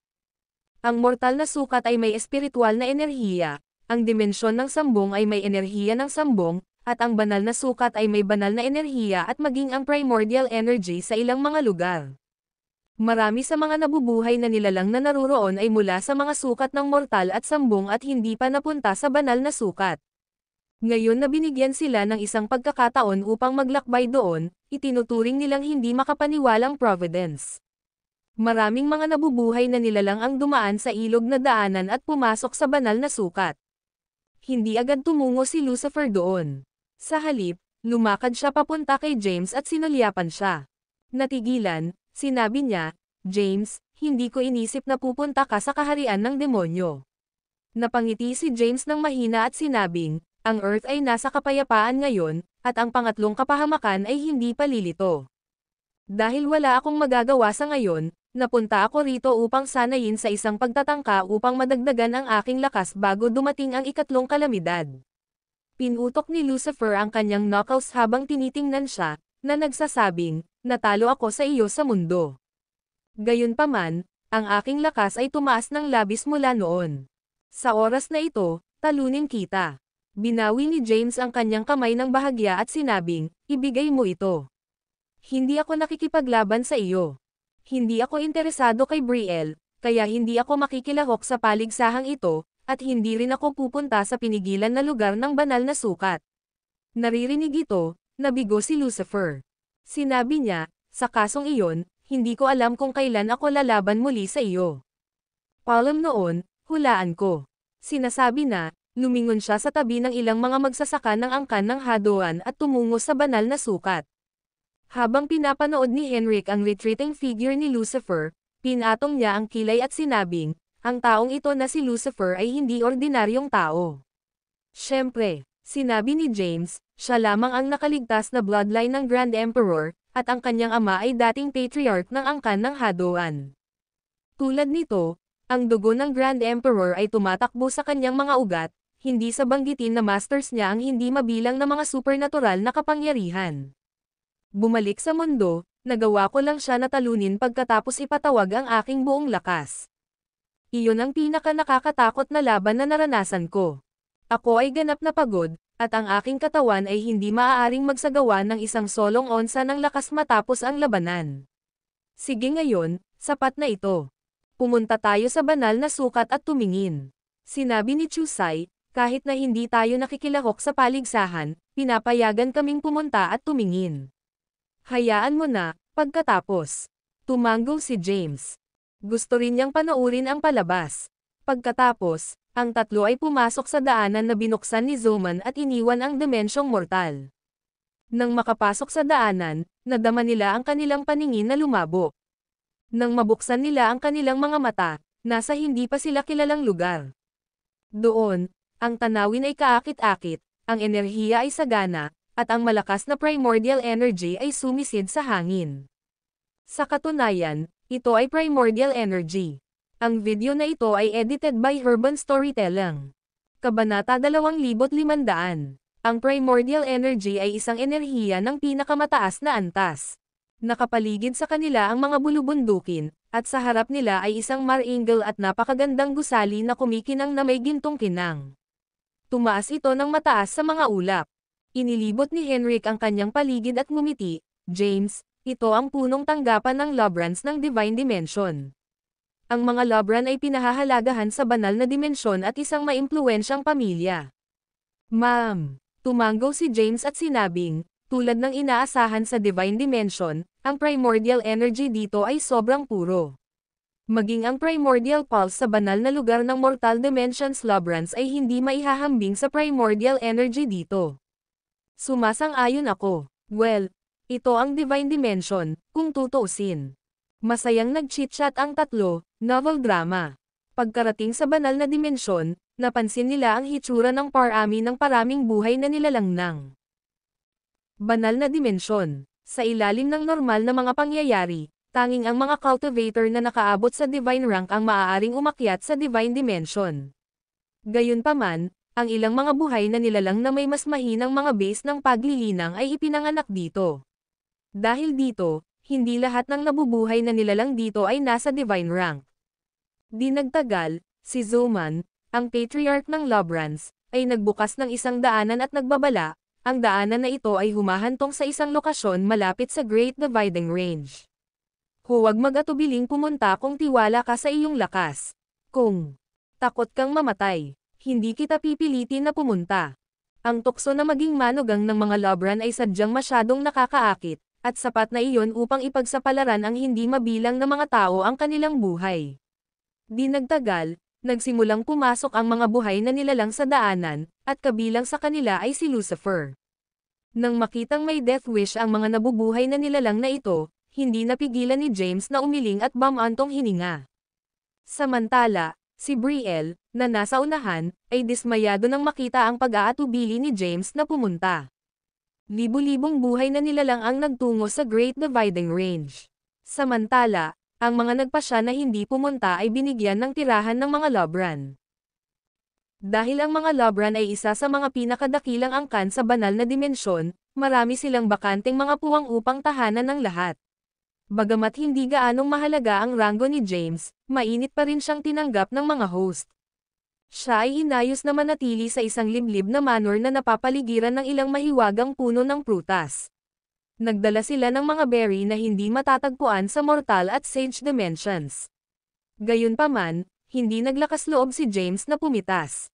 Ang mortal na sukat ay may espiritual na enerhiya, ang dimensyon ng sambong ay may enerhiya ng sambong, at ang banal na sukat ay may banal na enerhiya at maging ang primordial energy sa ilang mga lugar. Marami sa mga nabubuhay na nilalang na naruroon ay mula sa mga sukat ng mortal at sambong at hindi pa napunta sa banal na sukat. Ngayon na binigyan sila ng isang pagkakataon upang maglakbay doon, itinuturing nilang hindi makapaniwalang providence. Maraming mga nabubuhay na nilalang ang dumaan sa ilog na daanan at pumasok sa banal na sukat. Hindi agad tumungo si Lucifer doon. Sa halip, lumakad siya papunta kay James at sinulyapan siya. Natigilan, sinabi niya, James, hindi ko inisip na pupunta ka sa kaharian ng demonyo. Napangiti si James ng mahina at sinabing, ang Earth ay nasa kapayapaan ngayon, at ang pangatlong kapahamakan ay hindi pa lilito. Dahil wala akong magagawa sa ngayon, napunta ako rito upang sanayin sa isang pagtatangka upang madagdagan ang aking lakas bago dumating ang ikatlong kalamidad. Pinutok ni Lucifer ang kanyang knuckles habang tinitingnan siya, na nagsasabing, natalo ako sa iyo sa mundo. Gayunpaman, ang aking lakas ay tumaas ng labis mula noon. Sa oras na ito, talunin kita. Binawi ni James ang kanyang kamay ng bahagya at sinabing, ibigay mo ito. Hindi ako nakikipaglaban sa iyo. Hindi ako interesado kay Brielle, kaya hindi ako makikilahok sa paligsahang ito, at hindi rin ako pupunta sa pinigilan na lugar ng banal na sukat. Naririnig ito, nabigo si Lucifer. Sinabi niya, sa kasong iyon, hindi ko alam kung kailan ako lalaban muli sa iyo. Palm noon, hulaan ko. Sinasabi na, lumingon siya sa tabi ng ilang mga magsasaka ng angkan ng hadoan at tumungo sa banal na sukat. Habang pinapanood ni Henrik ang retreating figure ni Lucifer, pinatong niya ang kilay at sinabing, ang taong ito na si Lucifer ay hindi ordinaryong tao. Siyempre, sinabi ni James, siya lamang ang nakaligtas na bloodline ng Grand Emperor, at ang kanyang ama ay dating patriarch ng angkan ng Hadoan. Tulad nito, ang dugo ng Grand Emperor ay tumatakbo sa kanyang mga ugat, hindi sa banggitin na masters niya ang hindi mabilang na mga supernatural na kapangyarihan. Bumalik sa mundo, nagawa ko lang siya na talunin pagkatapos ipatawag ang aking buong lakas. Iyon ang pinaka nakakatakot na laban na naranasan ko. Ako ay ganap na pagod, at ang aking katawan ay hindi maaaring magsagawa ng isang solong onsa ng lakas matapos ang labanan. Sige ngayon, sapat na ito. Pumunta tayo sa banal na sukat at tumingin. Sinabi ni Chusai, kahit na hindi tayo nakikilahok sa paligsahan, pinapayagan kaming pumunta at tumingin. Hayaan mo na, pagkatapos. Tumango si James. Gusto rin niyang panoorin ang palabas. Pagkatapos, ang tatlo ay pumasok sa daanan na binuksan ni Zoman at iniwan ang dimensyong mortal. Nang makapasok sa daanan, nadama nila ang kanilang paningin na lumabo. Nang mabuksan nila ang kanilang mga mata, nasa hindi pa sila kilalang lugar. Doon, ang tanawin ay kaakit-akit, ang enerhiya ay sagana, at ang malakas na primordial energy ay sumisid sa hangin. Sa katunayan, ito ay primordial energy. Ang video na ito ay edited by Urban Storytelling. Kabanata 2500. Ang primordial energy ay isang enerhiya ng pinakamataas na antas. Nakapaligid sa kanila ang mga bulubundukin, at sa harap nila ay isang marangel at napakagandang gusali na kumikinang na may gintong kinang. Tumaas ito ng mataas sa mga ulap. Inilibot ni Henrik ang kanyang paligid at ngumiti. James, ito ang punong tanggapan ng Lobrans ng Divine Dimension. Ang mga Lobran ay pinahahalagahan sa banal na dimensyon at isang maimpluwensyang pamilya. Ma'am, tumango si James at sinabing, tulad ng inaasahan sa Divine Dimension, ang primordial energy dito ay sobrang puro. Maging ang primordial pulse sa banal na lugar ng Mortal Dimensions Lobrans ay hindi maihahambing sa primordial energy dito. Sumasang-ayon ako. Well, ito ang Divine Dimension, kung tutuusin. Masayang nag-chit-chat ang tatlo, novel drama. Pagkarating sa banal na dimensyon, napansin nila ang hitsura ng parami ng paraming buhay na nilalangnang. Banal na dimensyon. Sa ilalim ng normal na mga pangyayari, tanging ang mga cultivator na nakaabot sa divine rank ang maaaring umakyat sa divine dimension. Gayunpaman, ang ilang mga buhay na nilalang na may mas mahinang mga base ng paglilinang ay ipinanganak dito. Dahil dito, hindi lahat ng nabubuhay na nilalang dito ay nasa divine rank. Di nagtagal, si Zoman, ang patriarch ng Lobrans, ay nagbukas ng isang daanan at nagbabala. Ang daanan na ito ay humahantong sa isang lokasyon malapit sa Great Dividing Range. Huwag mag-atubiling pumunta kung tiwala ka sa iyong lakas. Kung takot kang mamatay, hindi kita pipilitin na pumunta. Ang tukso na maging manugang ng mga Lobran ay sadyang masyadong nakakaakit, at sapat na iyon upang ipagsapalaran ang hindi mabilang na mga tao ang kanilang buhay. Di nagtagal, nagsimulang pumasok ang mga buhay na nilalang sa daanan, at kabilang sa kanila ay si Lucifer. Nang makitang may death wish ang mga nabubuhay na nilalang na ito, hindi napigilan ni James na umiling at bumantong hininga. Samantala, si Brielle, na nasa unahan, ay dismayado nang makita ang pag-aatubili ni James na pumunta. Libu-libong buhay na nilalang ang nagtungo sa Great Dividing Range. Samantala, ang mga nagpasya na hindi pumunta ay binigyan ng tirahan ng mga Lobran. Dahil ang mga Lobran ay isa sa mga pinakadakilang angkan sa banal na dimensyon, marami silang bakanteng mga puwang upang tahanan ng lahat. Bagamat hindi gaanong mahalaga ang ranggo ni James, mainit pa rin siyang tinanggap ng mga host. Siya ay inayos na manatili sa isang liblib na manor na napapaligiran ng ilang mahiwagang puno ng prutas. Nagdala sila ng mga berry na hindi matatagpuan sa mortal at sage dimensions. Gayunpaman, hindi naglakas loob si James na pumitas.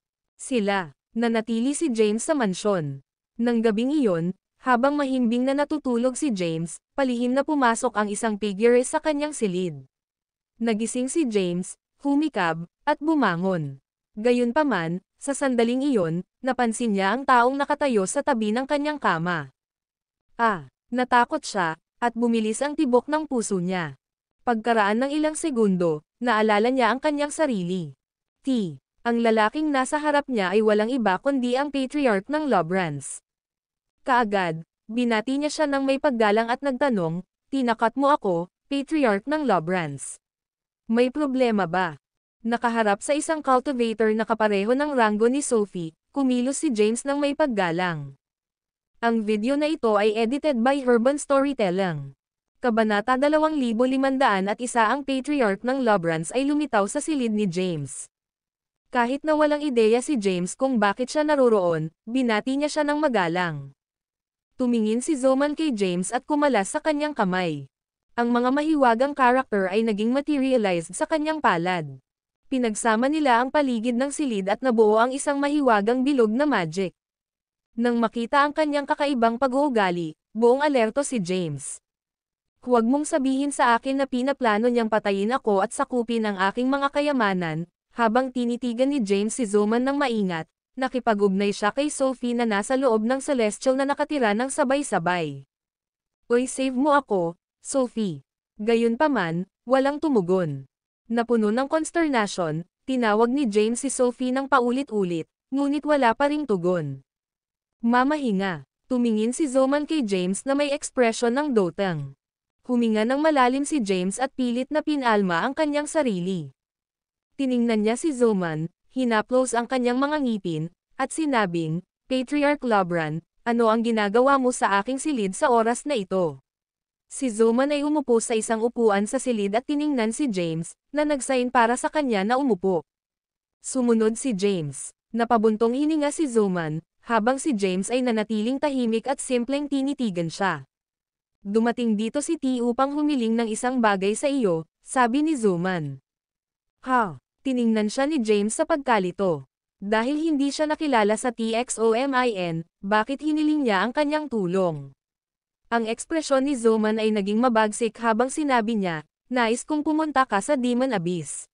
Nanatili si James sa mansyon. Nang gabing iyon, habang mahimbing na natutulog si James, palihim na pumasok ang isang figure sa kanyang silid. Nagising si James, humikab, at bumangon. Gayunpaman, sa sandaling iyon, napansin niya ang taong nakatayo sa tabi ng kanyang kama. Natakot siya, at bumilis ang tibok ng puso niya. Pagkaraan ng ilang segundo, naalala niya ang kanyang sarili. Ang lalaking nasa harap niya ay walang iba kundi ang patriarch ng Lobrans. Kaagad, Binati niya siya ng may paggalang at nagtanong, "Tinakat mo ako, Patriarch ng Lobrans. May problema ba?" Nakaharap sa isang cultivator na kapareho ng ranggo ni Sophie, kumilos si James ng may paggalang. Ang video na ito ay edited by Urban Storytelling. Kabanata 2501 ang Patriarch ng Lobrans ay lumitaw sa silid ni James. Kahit na walang ideya si James kung bakit siya naroroon, binati niya siya ng magalang. Tumingin si Zoman kay James at kumalas sa kanyang kamay. Ang mga mahiwagang karakter ay naging materialized sa kanyang palad. Pinagsama nila ang paligid ng silid at nabuo ang isang mahiwagang bilog na magic. Nang makita ang kanyang kakaibang pag-uugali, buong alerto si James. "Huwag mong sabihin sa akin na pinaplano niyang patayin ako at sakupin ang aking mga kayamanan." Habang tinitigan ni James si Zoman ng maingat, nakipag-ugnay siya kay Sophie na nasa loob ng Celestial na nakatira ng sabay-sabay. "Uy, save mo ako, Sophie." Gayunpaman, walang tumugon. Napuno ng consternation, tinawag ni James si Sophie ng paulit-ulit, ngunit wala pa ring tugon. Mamahinga, tumingin si Zoman kay James na may ekspresyon ng dotang. Huminga ng malalim si James at pilit na pinalma ang kanyang sarili. Tiningnan niya si Zoman, hinaplos ang kanyang mga ngipin, at sinabing, "Patriarch Lobran, ano ang ginagawa mo sa aking silid sa oras na ito?" Si Zoman ay umupo sa isang upuan sa silid at tiningnan si James, na nagsain para sa kanya na umupo. Sumunod si James. Napabuntong hininga si Zoman, habang si James ay nanatiling tahimik at simpleng tinitigan siya. "Dumating dito si T upang humiling ng isang bagay sa iyo," sabi ni Zoman. "Ha?" Tiningnan siya ni James sa pagkalito. Dahil hindi siya nakilala sa TXOMIN, bakit hiniling niya ang kanyang tulong? Ang ekspresyon ni Zoman ay naging mabagsik habang sinabi niya, "Nais kong pumunta ka sa Demon Abyss."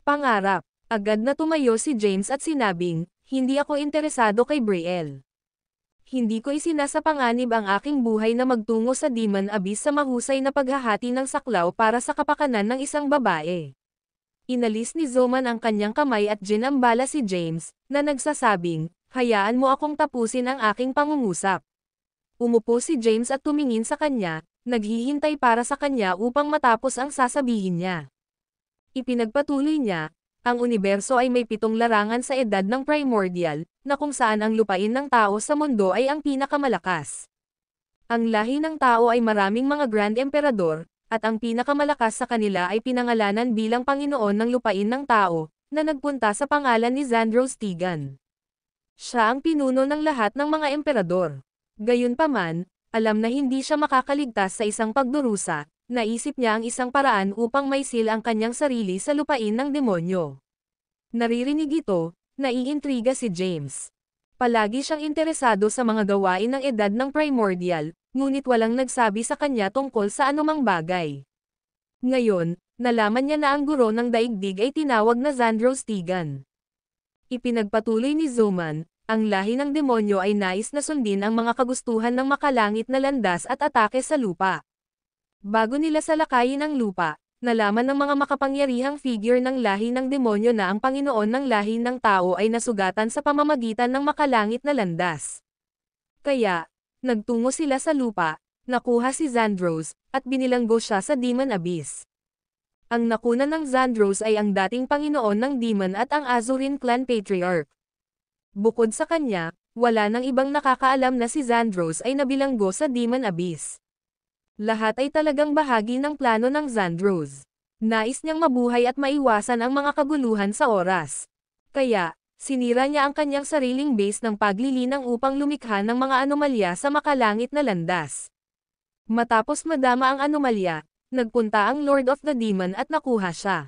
Pangarap. Agad na tumayo si James at sinabing, "Hindi ako interesado kay Brielle. Hindi ko isinasapanganib ang aking buhay na magtungo sa Demon Abyss sa mahusay na paghahati ng saklaw para sa kapakanan ng isang babae." Inalis ni Zoman ang kanyang kamay at ginambala si James, na nagsasabing, "Hayaan mo akong tapusin ang aking pangungusap." Umupo si James at tumingin sa kanya, naghihintay para sa kanya upang matapos ang sasabihin niya. Ipinagpatuloy niya, "Ang universo ay may 7 larangan sa edad ng primordial, na kung saan ang lupain ng tao sa mundo ay ang pinakamalakas. Ang lahi ng tao ay maraming mga Grand Emperador, at ang pinakamalakas sa kanila ay pinangalanan bilang Panginoon ng lupain ng tao, na nagpunta sa pangalan ni Zandros Tigan. Siya ang pinuno ng lahat ng mga emperador. Gayunpaman, alam na hindi siya makakaligtas sa isang pagdurusa, naisip niya ang isang paraan upang maisil ang kanyang sarili sa lupain ng demonyo." Naririnig ito, naiintriga si James. Palagi siyang interesado sa mga gawain ng edad ng primordial, ngunit walang nagsabi sa kanya tungkol sa anumang bagay. Ngayon, nalaman niya na ang guro ng daigdig ay tinawag na Zandros Tigan. Ipinagpatuloy ni Zoman, ang lahi ng demonyo ay nais na sundin ang mga kagustuhan ng makalangit na landas at atake sa lupa. Bago nila salakayin ang lupa, nalaman ng mga makapangyarihang figure ng lahi ng demonyo na ang Panginoon ng lahi ng tao ay nasugatan sa pamamagitan ng makalangit na landas. Kaya, nagtungo sila sa lupa, nakuha si Zandros, at binilanggo siya sa Demon Abyss. Ang nakuna ng Zandros ay ang dating Panginoon ng Demon at ang Azurin Clan Patriarch. Bukod sa kanya, wala nang ibang nakakaalam na si Zandros ay nabilanggo sa Demon Abyss. Lahat ay talagang bahagi ng plano ng Zandros. Nais niyang mabuhay at maiwasan ang mga kaguluhan sa oras. Kaya, sinira niya ang kanyang sariling base ng paglilinang upang lumikha ng mga anomalya sa makalangit na landas. Matapos madama ang anomalya, nagpunta ang Lord of the Demon at nakuha siya.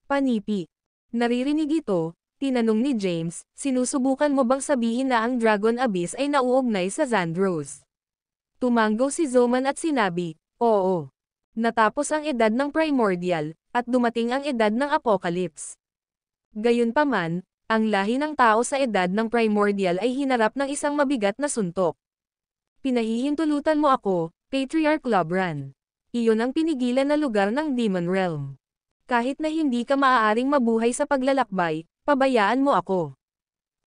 Panipi. Naririnig ito, tinanong ni James, "Sinusubukan mo bang sabihin na ang Dragon Abyss ay nauugnay sa Zandros?" Tumanggo si Zoman at sinabi, "Oo." Natapos ang edad ng primordial, at dumating ang edad ng apocalypse. Gayunpaman, ang lahi ng tao sa edad ng primordial ay hinarap ng isang mabigat na suntok. "Pinahihintulutan mo ako, Patriarch Lobran. Iyon ang pinigilan na lugar ng Demon Realm. Kahit na hindi ka maaaring mabuhay sa paglalakbay, pabayaan mo ako."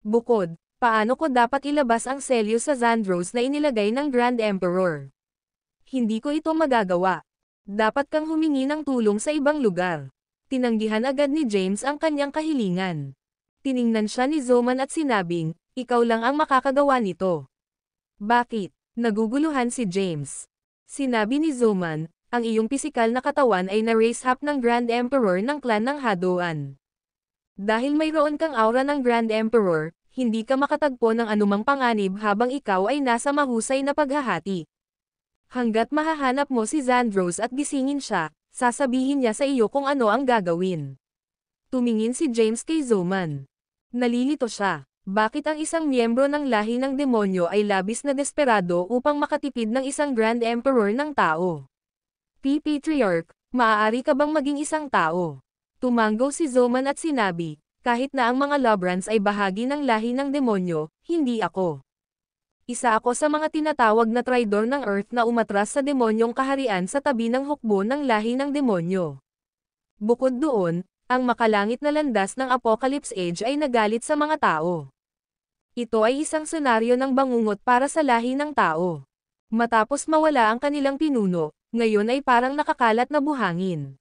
Bukod, Paano ko dapat ilabas ang selyo sa Xandros na inilagay ng Grand Emperor? Hindi ko ito magagawa. Dapat kang humingi ng tulong sa ibang lugar. Tinanggihan agad ni James ang kanyang kahilingan. Tiningnan siya ni Zoman at sinabing, ikaw lang ang makakagawa nito. Bakit? Naguguluhan si James. Sinabi ni Zoman, ang iyong pisikal na katawan ay na-raise up ng Grand Emperor ng clan ng Hadoan. Dahil mayroon kang aura ng Grand Emperor, hindi ka makatagpo ng anumang panganib habang ikaw ay nasa mahusay na paghahati. Hanggat mahahanap mo si Xandros at gisingin siya, sasabihin niya sa iyo kung ano ang gagawin. Tumingin si James kay Zoman. Nalilito siya. Bakit ang isang miyembro ng lahi ng demonyo ay labis na desperado upang makatipid ng isang Grand Emperor ng tao? Patriarch, maaari ka bang maging isang tao? Tumanggo si Zoman at sinabi, kahit na ang mga Lobrans ay bahagi ng lahi ng demonyo, hindi ako. Isa ako sa mga tinatawag na traidor ng Earth na umatras sa demonyong kaharian sa tabi ng hukbo ng lahi ng demonyo. Bukod doon, ang makalangit na landas ng Apocalypse Age ay nagalit sa mga tao. Ito ay isang senaryo ng bangungot para sa lahi ng tao. Matapos mawala ang kanilang pinuno, ngayon ay parang nakakalat na buhangin.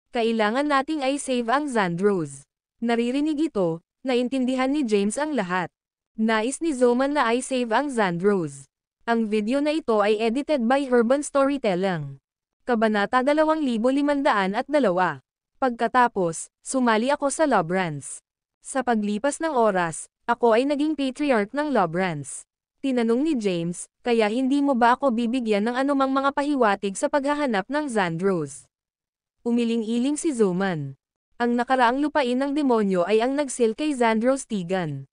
Kailangan nating ay save ang Xandros. Naririnig ito, naintindihan ni James ang lahat. Nais ni Zoman na i-save ang Xandros. Ang video na ito ay edited by Urban Storytelling. Kabanata 2502. Pagkatapos, sumali ako sa Lobrans. Sa paglipas ng oras, ako ay naging patriarch ng Lobrans. Tinanong ni James, kaya hindi mo ba ako bibigyan ng anumang mga pahiwatig sa paghahanap ng Xandros? Umiling-iling si Zoman. Ang nakaraang lupain ng demonyo ay ang nagsil kay Xandros Tigan.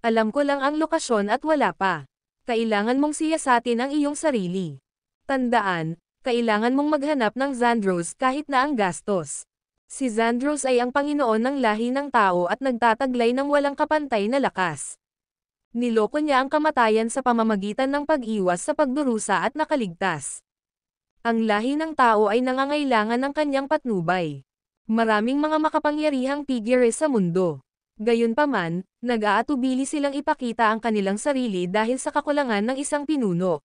Alam ko lang ang lokasyon at wala pa. Kailangan mong siyasatin ang iyong sarili. Tandaan, kailangan mong maghanap ng Xandros kahit na ang gastos. Si Xandros ay ang Panginoon ng lahi ng tao at nagtataglay ng walang kapantay na lakas. Niloko niya ang kamatayan sa pamamagitan ng pag-iwas sa pagdurusa at nakaligtas. Ang lahi ng tao ay nangangailangan ng kanyang patnubay. Maraming mga makapangyarihang figure sa mundo. Gayunpaman, nag-aatubili silang ipakita ang kanilang sarili dahil sa kakulangan ng isang pinuno.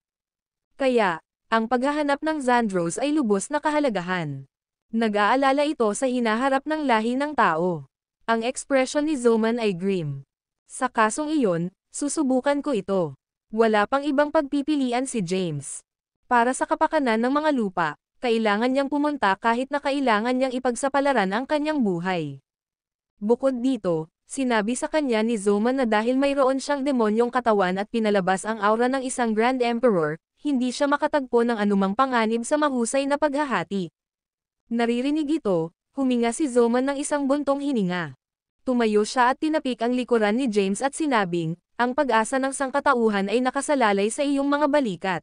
Kaya, ang paghahanap ng Xandros ay lubos na kahalagahan. Nag-aalala ito sa hinaharap ng lahi ng tao. Ang ekspresyon ni Zoman ay grim. Sa kasong iyon, susubukan ko ito. Wala pang ibang pagpipilian si James. Para sa kapakanan ng mga lupa, kailangan niyang pumunta kahit na kailangan niyang ipagsapalaran ang kanyang buhay. Bukod dito, sinabi sa kanya ni Zoman na dahil mayroon siyang demonyong katawan at pinalabas ang aura ng isang Grand Emperor, hindi siya makatagpo ng anumang panganib sa mahusay na paghahati. Naririnig ito, huminga si Zoman ng isang buntong hininga. Tumayo siya at tinapik ang likuran ni James at sinabing, ang pag-asa ng sangkatauhan ay nakasalalay sa iyong mga balikat.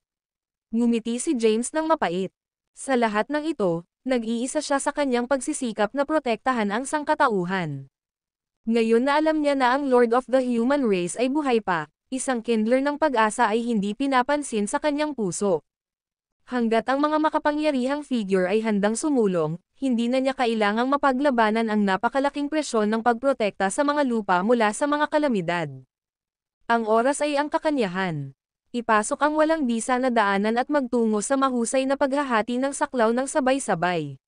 Ngumiti si James ng mapait. Sa lahat ng ito, nag-iisa siya sa kanyang pagsisikap na protektahan ang sangkatauhan. Ngayon na alam niya na ang Lord of the Human Race ay buhay pa, isang kindler ng pag-asa ay hindi pinapansin sa kanyang puso. Hanggat ang mga makapangyarihang figure ay handang sumulong, hindi na niya kailangang mapaglabanan ang napakalaking presyon ng pagprotekta sa mga lupa mula sa mga kalamidad. Ang oras ay ang kakanyahan. Ipasok ang walang bisa na daanan at magtungo sa mahusay na paghahati ng saklaw ng sabay-sabay.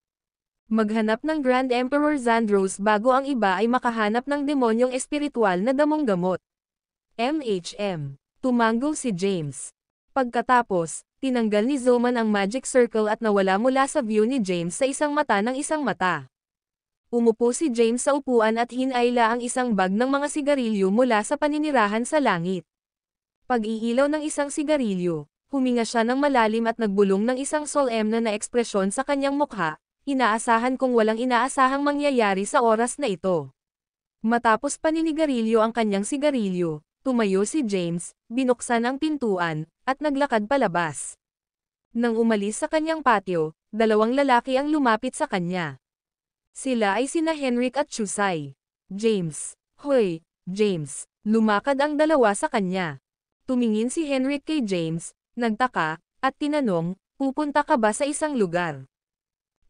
Maghanap ng Grand Emperor Xandros bago ang iba ay makahanap ng demonyong espiritual na damong gamot. MHM. Tumanggo si James. Pagkatapos, tinanggal ni Zoman ang magic circle at nawala mula sa view ni James sa isang mata ng isang mata. Umupo si James sa upuan at hinayla ang isang bag ng mga sigarilyo mula sa paninirahan sa langit. Pag-iilaw ng isang sigarilyo, huminga siya ng malalim at nagbulong ng isang solemne na ekspresyon sa kanyang mukha, inaasahan kung walang inaasahang mangyayari sa oras na ito. Matapos paninigarilyo ang kanyang sigarilyo, tumayo si James, binuksan ang pintuan, at naglakad palabas. Nang umalis sa kanyang patio, dalawang lalaki ang lumapit sa kanya. Sila ay sina Henrik at Chusay. James. Hoy, James. Lumakad ang dalawa sa kanya. Tumingin si Henrik kay James, nagtaka, at tinanong, pupunta ka ba sa isang lugar?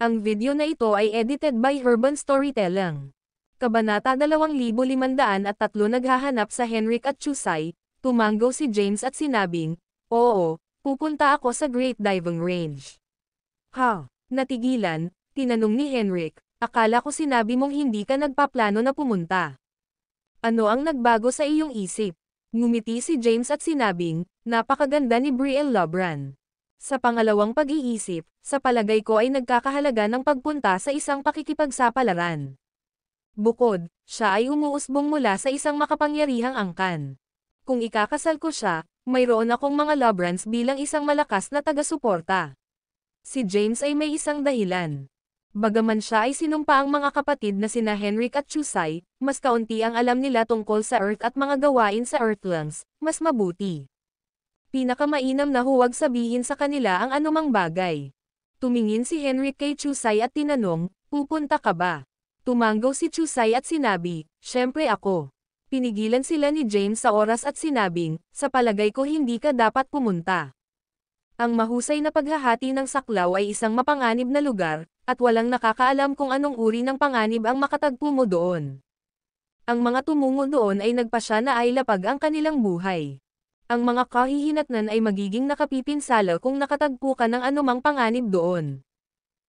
Ang video na ito ay edited by Urban Storytelling. Kabanata 2503 naghahanap sa Henrik at Chusay, tumango si James at sinabing, "Oo, pupunta ako sa Great Diving Range." Ha? Natigilan, tinanong ni Henrik, "Akala ko sinabi mong hindi ka nagpaplano na pumunta. Ano ang nagbago sa iyong isip?" Ngumiti si James at sinabing, "Napakaganda ni Brielle Lobran. Sa pangalawang pag-iisip, sa palagay ko ay nagkakahalaga ng pagpunta sa isang pakikipagsapalaran. Bukod, siya ay umuusbong mula sa isang makapangyarihang angkan. Kung ikakasal ko siya, mayroon akong mga Lobrans bilang isang malakas na taga-suporta." Si James ay may isang dahilan. Bagaman siya ay sinumpa ang mga kapatid na sina Henrik at Chusay, mas kaunti ang alam nila tungkol sa Earth at mga gawain sa Earthlings, mas mabuti. Pinakamainam na huwag sabihin sa kanila ang anumang bagay. Tumingin si Henrik kay Chusay at tinanong, "Pupunta ka ba?" Tumango si Chusay at sinabi, "Siyempre ako." Pinigilan sila ni James sa oras at sinabing, "Sa palagay ko hindi ka dapat pumunta. Ang mahusay na paghahati ng saklaw ay isang mapanganib na lugar, at walang nakakaalam kung anong uri ng panganib ang makatagpo mo doon." Ang mga tumungo doon ay nagpasya na ay lapag ang kanilang buhay. Ang mga kahihinatnan ay magiging nakapipinsala kung nakatagpo ka ng anumang panganib doon.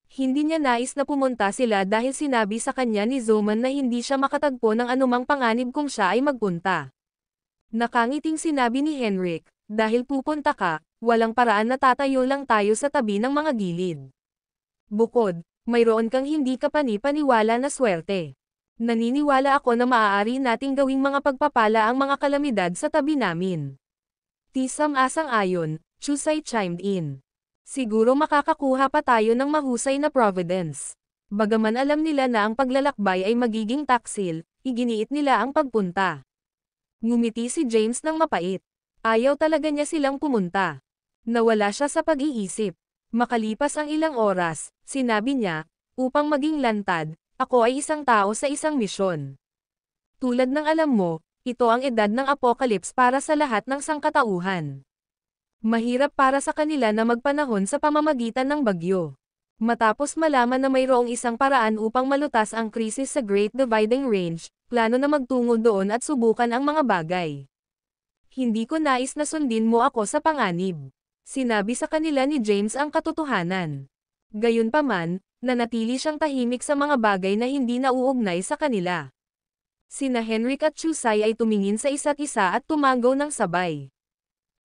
Hindi niya nais na pumunta sila dahil sinabi sa kanya ni Zoman na hindi siya makatagpo ng anumang panganib kung siya ay magpunta. Nakangiting sinabi ni Henrik, "Dahil pupunta ka, walang paraan na tatayo lang tayo sa tabi ng mga gilid. Bukod, mayroon kang hindi kapani-paniwala na swerte. Naniniwala ako na maaari nating gawing mga pagpapala ang mga kalamidad sa tabi namin." Tisam asang ayon, Chusay chimed in. "Siguro makakakuha pa tayo ng mahusay na providence." Bagaman alam nila na ang paglalakbay ay magiging taksil, iginiit nila ang pagpunta. Ngumiti si James ng mapait. Ayaw talaga niya silang pumunta. Nawala siya sa pag-iisip. Makalipas ang ilang oras, sinabi niya, "Upang maging lantad, ako ay isang tao sa isang misyon. Tulad ng alam mo, ito ang edad ng apocalypse para sa lahat ng sangkatauhan. Mahirap para sa kanila na magpanahon sa pamamagitan ng bagyo. Matapos malaman na mayroong isang paraan upang malutas ang krisis sa Great Dividing Range, plano na magtungo doon at subukan ang mga bagay. Hindi ko nais na sundin mo ako sa panganib." Sinabi sa kanila ni James ang katotohanan. Gayunpaman, nanatili siyang tahimik sa mga bagay na hindi nauugnay sa kanila. Sina Henrik at Chusay ay tumingin sa isa't isa at tumango ng sabay.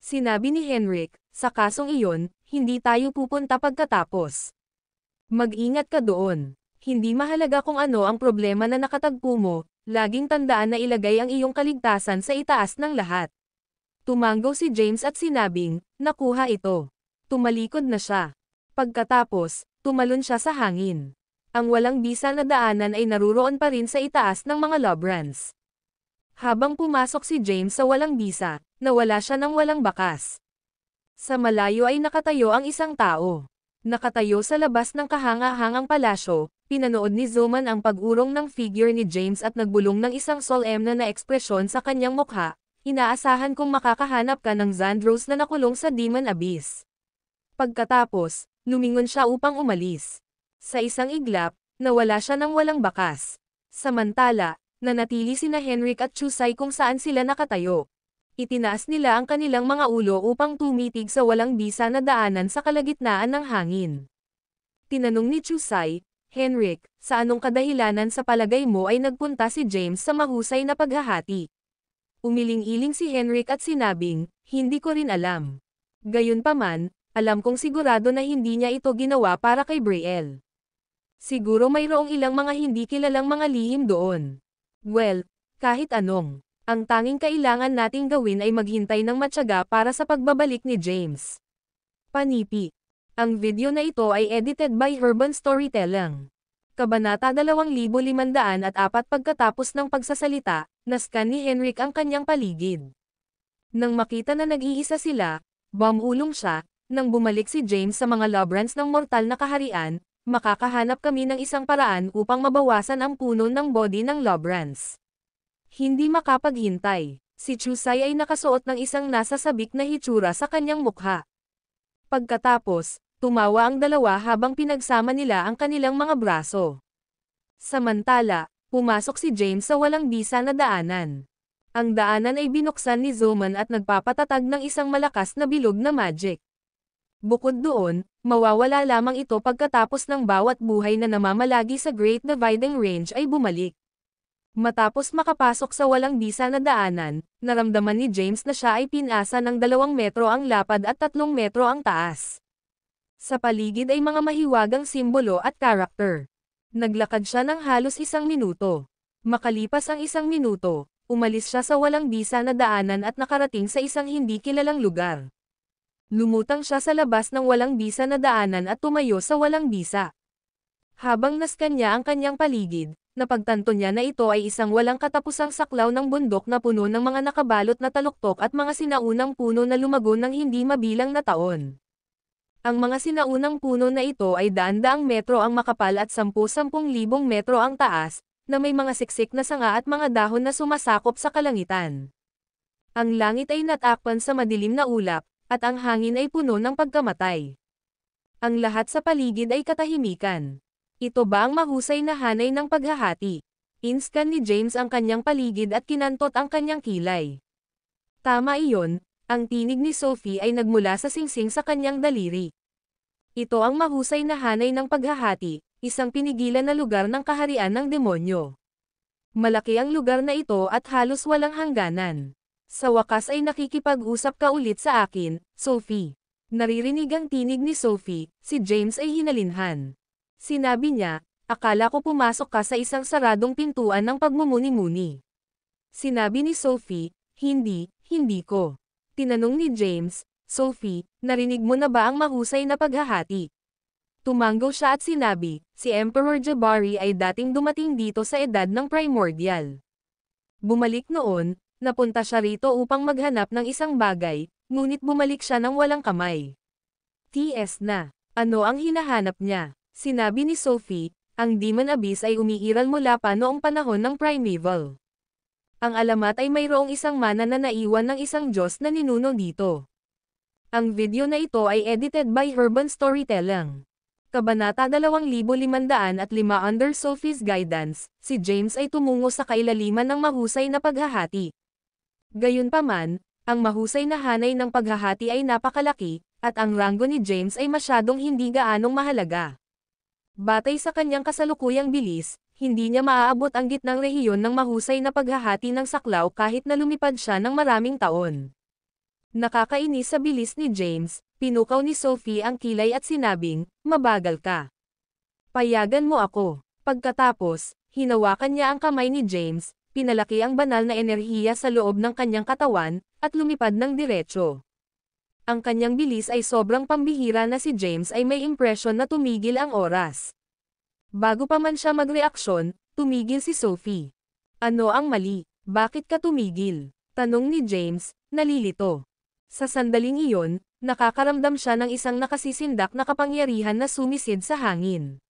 Sinabi ni Henrik, "Sa kasong iyon, hindi tayo pupunta pagkatapos. Mag-ingat ka doon. Hindi mahalaga kung ano ang problema na nakatagpo mo, laging tandaan na ilagay ang iyong kaligtasan sa itaas ng lahat." Tumango si James at sinabing, "Nakuha ito." Tumalikod na siya. Pagkatapos, tumalon siya sa hangin. Ang walang bisa na daanan ay naruroon pa rin sa itaas ng mga Lobrans. Habang pumasok si James sa walang bisa, nawala siya ng walang bakas. Sa malayo ay nakatayo ang isang tao. Nakatayo sa labas ng kahanga-hangang palasyo, pinanood ni Zoman ang pag-urong ng figure ni James at nagbulong ng isang solemne na ekspresyon sa kanyang mukha. "Inaasahan kong makakahanap ka ng Xandros na nakulong sa Demon Abyss." Pagkatapos, lumingon siya upang umalis. Sa isang iglap, nawala siya ng walang bakas. Samantala, nanatili sina Henrik at Chusay kung saan sila nakatayo. Itinaas nila ang kanilang mga ulo upang tumitig sa walang bisa na daanan sa kalagitnaan ng hangin. Tinanong ni Chusay, "Henrik, sa anong kadahilanan sa palagay mo ay nagpunta si James sa mahusay na paghahati?" Umiling-iling si Henrik at sinabing, "Hindi ko rin alam. Gayunpaman, alam kong sigurado na hindi niya ito ginawa para kay Brielle. Siguro mayroong ilang mga hindi kilalang mga lihim doon. Well, kahit anong, ang tanging kailangan nating gawin ay maghintay ng matyaga para sa pagbabalik ni James." Panipi. Ang video na ito ay edited by Herban Storytelling. Kabanata 2504 pagkatapos ng pagsasalita, nascan ni Henrik ang kanyang paligid. Nang makita na nag-iisa sila, bumulong siya. Nang bumalik si James sa mga Lobrans ng mortal na kaharian, "Makakahanap kami ng isang paraan upang mabawasan ang puno ng body ng Lobrans." Hindi makapaghintay, si Chusay ay nakasuot ng isang nasasabik na hitsura sa kanyang mukha. Pagkatapos, tumawa ang dalawa habang pinagsama nila ang kanilang mga braso. Samantala, pumasok si James sa walang bisa na daanan. Ang daanan ay binuksan ni Zoman at nagpapatatag ng isang malakas na bilog na magic. Bukod doon, mawawala lamang ito pagkatapos ng bawat buhay na namamalagi sa Great Dividing Range ay bumalik. Matapos makapasok sa walang bisa na daanan, naramdaman ni James na siya ay pinasa ng 2 metro ang lapad at 3 metro ang taas. Sa paligid ay mga mahiwagang simbolo at karakter. Naglakad siya ng halos 1 minuto. Makalipas ang 1 minuto, umalis siya sa walang bisa na daanan at nakarating sa isang hindi kilalang lugar. Lumutang siya sa labas ng walang bisa na daanan at tumayo sa walang bisa. Habang naskan niya ang kanyang paligid, napagtanto niya na ito ay isang walang katapusang saklaw ng bundok na puno ng mga nakabalot na taluktok at mga sinaunang puno na lumago ng hindi mabilang na taon. Ang mga sinaunang puno na ito ay daan-daang metro ang makapal at 10,000 metro ang taas, na may mga siksik na sanga at mga dahon na sumasakop sa kalangitan. Ang langit ay natakpan sa madilim na ulap, at ang hangin ay puno ng pagkamatay. Ang lahat sa paligid ay katahimikan. Ito ba ang mahusay na hanay ng paghahati? Inscan ni James ang kanyang paligid at kinantot ang kanyang kilay. Tama iyon, ang tinig ni Sophie ay nagmula sa singsing sa kanyang daliri. Ito ang mahusay na hanay ng paghahati, isang pinigilan na lugar ng kaharian ng demonyo. Malaki ang lugar na ito at halos walang hangganan. Sa wakas ay nakikipag-usap ka ulit sa akin, Sophie. Naririnig ang tinig ni Sophie, si James ay hinalinhan. Sinabi niya, akala ko pumasok ka sa isang saradong pintuan ng pagmumuni-muni. Sinabi ni Sophie, hindi ko. Tinanong ni James, Sophie, narinig mo na ba ang mahusay na paghahati? Tumanggo siya at sinabi, si Emperor Jabari ay dating dumating dito sa edad ng primordial. Bumalik noon, napunta siya rito upang maghanap ng isang bagay, ngunit bumalik siya ng walang kamay. TS na. Ano ang hinahanap niya? Sinabi ni Sophie, ang Demon Abyss ay umiiral mula pa noong panahon ng Primeval. Ang alamat ay mayroong isang mana na naiwan ng isang Diyos na ninuno dito. Ang video na ito ay edited by Urban Storytelling. Kabanata 2505 under Sophie's guidance, si James ay tumungo sa kailaliman ng mahusay na paghahati. Gayunpaman, ang mahusay na hanay ng paghahati ay napakalaki, at ang ranggo ni James ay masyadong hindi gaanong mahalaga. Batay sa kanyang kasalukuyang bilis, hindi niya maaabot ang gitnang rehiyon ng mahusay na paghahati ng saklaw kahit na lumipad siya ng maraming taon. Nakakainis sa bilis ni James, pinukaw ni Sophie ang kilay at sinabing, mabagal ka. Payagan mo ako. Pagkatapos, hinawakan niya ang kamay ni James, pinalaki ang banal na enerhiya sa loob ng kanyang katawan, at lumipad ng diretso. Ang kanyang bilis ay sobrang pambihira na si James ay may impresyon na tumigil ang oras. Bago pa man siya magreaksyon, tumigil si Sophie. Ano ang mali? Bakit ka tumigil? Tanong ni James, nalilito. Sa sandaling iyon, nakakaramdam siya ng isang nakasisindak na kapangyarihan na sumisid sa hangin.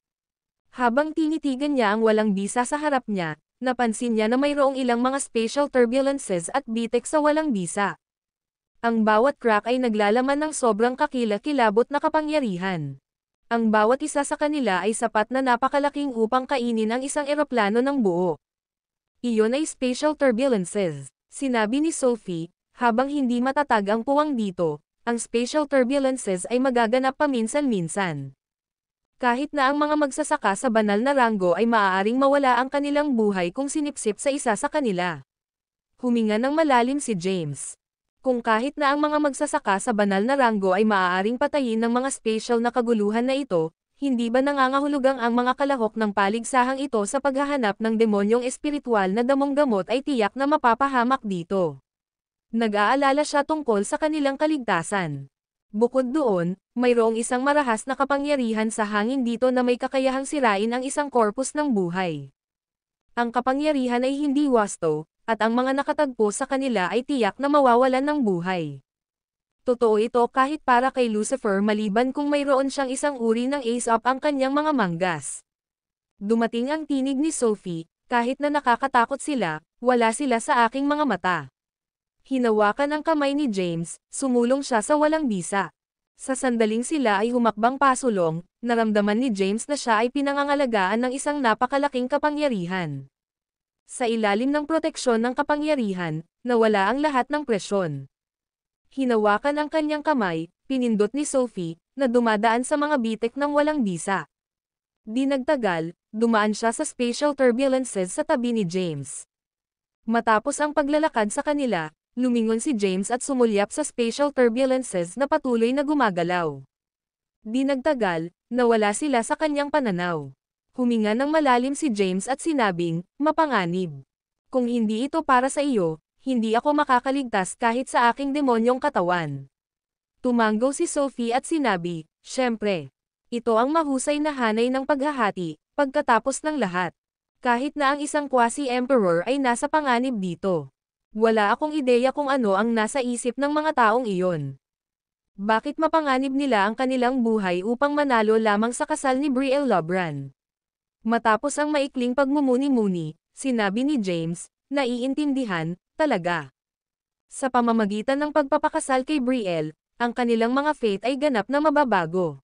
Habang tinitigan niya ang walang bisa sa harap niya, napansin niya na mayroong ilang mga spatial turbulences at bitek sa walang bisa. Ang bawat crack ay naglalaman ng sobrang kakilakilabot na kapangyarihan. Ang bawat isa sa kanila ay sapat na napakalaking upang kainin ang isang eroplano ng buo. Iyon ay spatial turbulences, sinabi ni Sophie, habang hindi matatag ang puwang dito, ang spatial turbulences ay magaganap paminsan-minsan. Kahit na ang mga magsasaka sa banal na ranggo ay maaaring mawala ang kanilang buhay kung sinipsip sa isa sa kanila. Huminga ng malalim si James. Kung kahit na ang mga magsasaka sa banal na ranggo ay maaaring patayin ng mga spatial na kaguluhan na ito, hindi ba nangangahulugang ang mga kalahok ng paligsahang ito sa paghahanap ng demonyong espiritual na damong gamot ay tiyak na mapapahamak dito? Nag-aalala siya tungkol sa kanilang kaligtasan. Bukod doon, mayroong isang marahas na kapangyarihan sa hangin dito na may kakayahang sirain ang isang korpus ng buhay. Ang kapangyarihan ay hindi wasto, at ang mga nakatagpo sa kanila ay tiyak na mawawalan ng buhay. Totoo ito kahit para kay Lucifer maliban kung mayroon siyang isang uri ng ace-up ang kanyang mga manggas. Dumating ang tinig ni Sophie, kahit na nakakatakot sila, wala sila sa aking mga mata. Hinawakan ang kamay ni James, sumulong siya sa walang bisa. Sa sandaling sila ay humakbang pasulong, naramdaman ni James na siya ay pinangangalagaan ng isang napakalaking kapangyarihan. Sa ilalim ng proteksyon ng kapangyarihan, nawala ang lahat ng presyon. Hinawakan ang kanyang kamay, pinindot ni Sophie, na dumadaan sa mga bitik ng walang bisa. Di nagtagal, dumaan siya sa spatial turbulences sa tabi ni James. Matapos ang paglalakad sa kanila, lumingon si James at sumulyap sa spatial turbulences na patuloy na gumagalaw. Di nagtagal, nawala sila sa kanyang pananaw. Huminga ng malalim si James at sinabing, mapanganib. Kung hindi ito para sa iyo, hindi ako makakaligtas kahit sa aking demonyong katawan. Tumanggo si Sophie at sinabi, syempre. Ito ang mahusay na hanay ng paghahati, pagkatapos ng lahat. Kahit na ang isang quasi-emperor ay nasa panganib dito. Wala akong ideya kung ano ang nasa isip ng mga taong iyon. Bakit mapanganib nila ang kanilang buhay upang manalo lamang sa kasal ni Brielle Lobran? Matapos ang maikling pagmumuni-muni, sinabi ni James, naiintindihan, talaga. Sa pamamagitan ng pagpapakasal kay Brielle, ang kanilang mga fate ay ganap na mababago.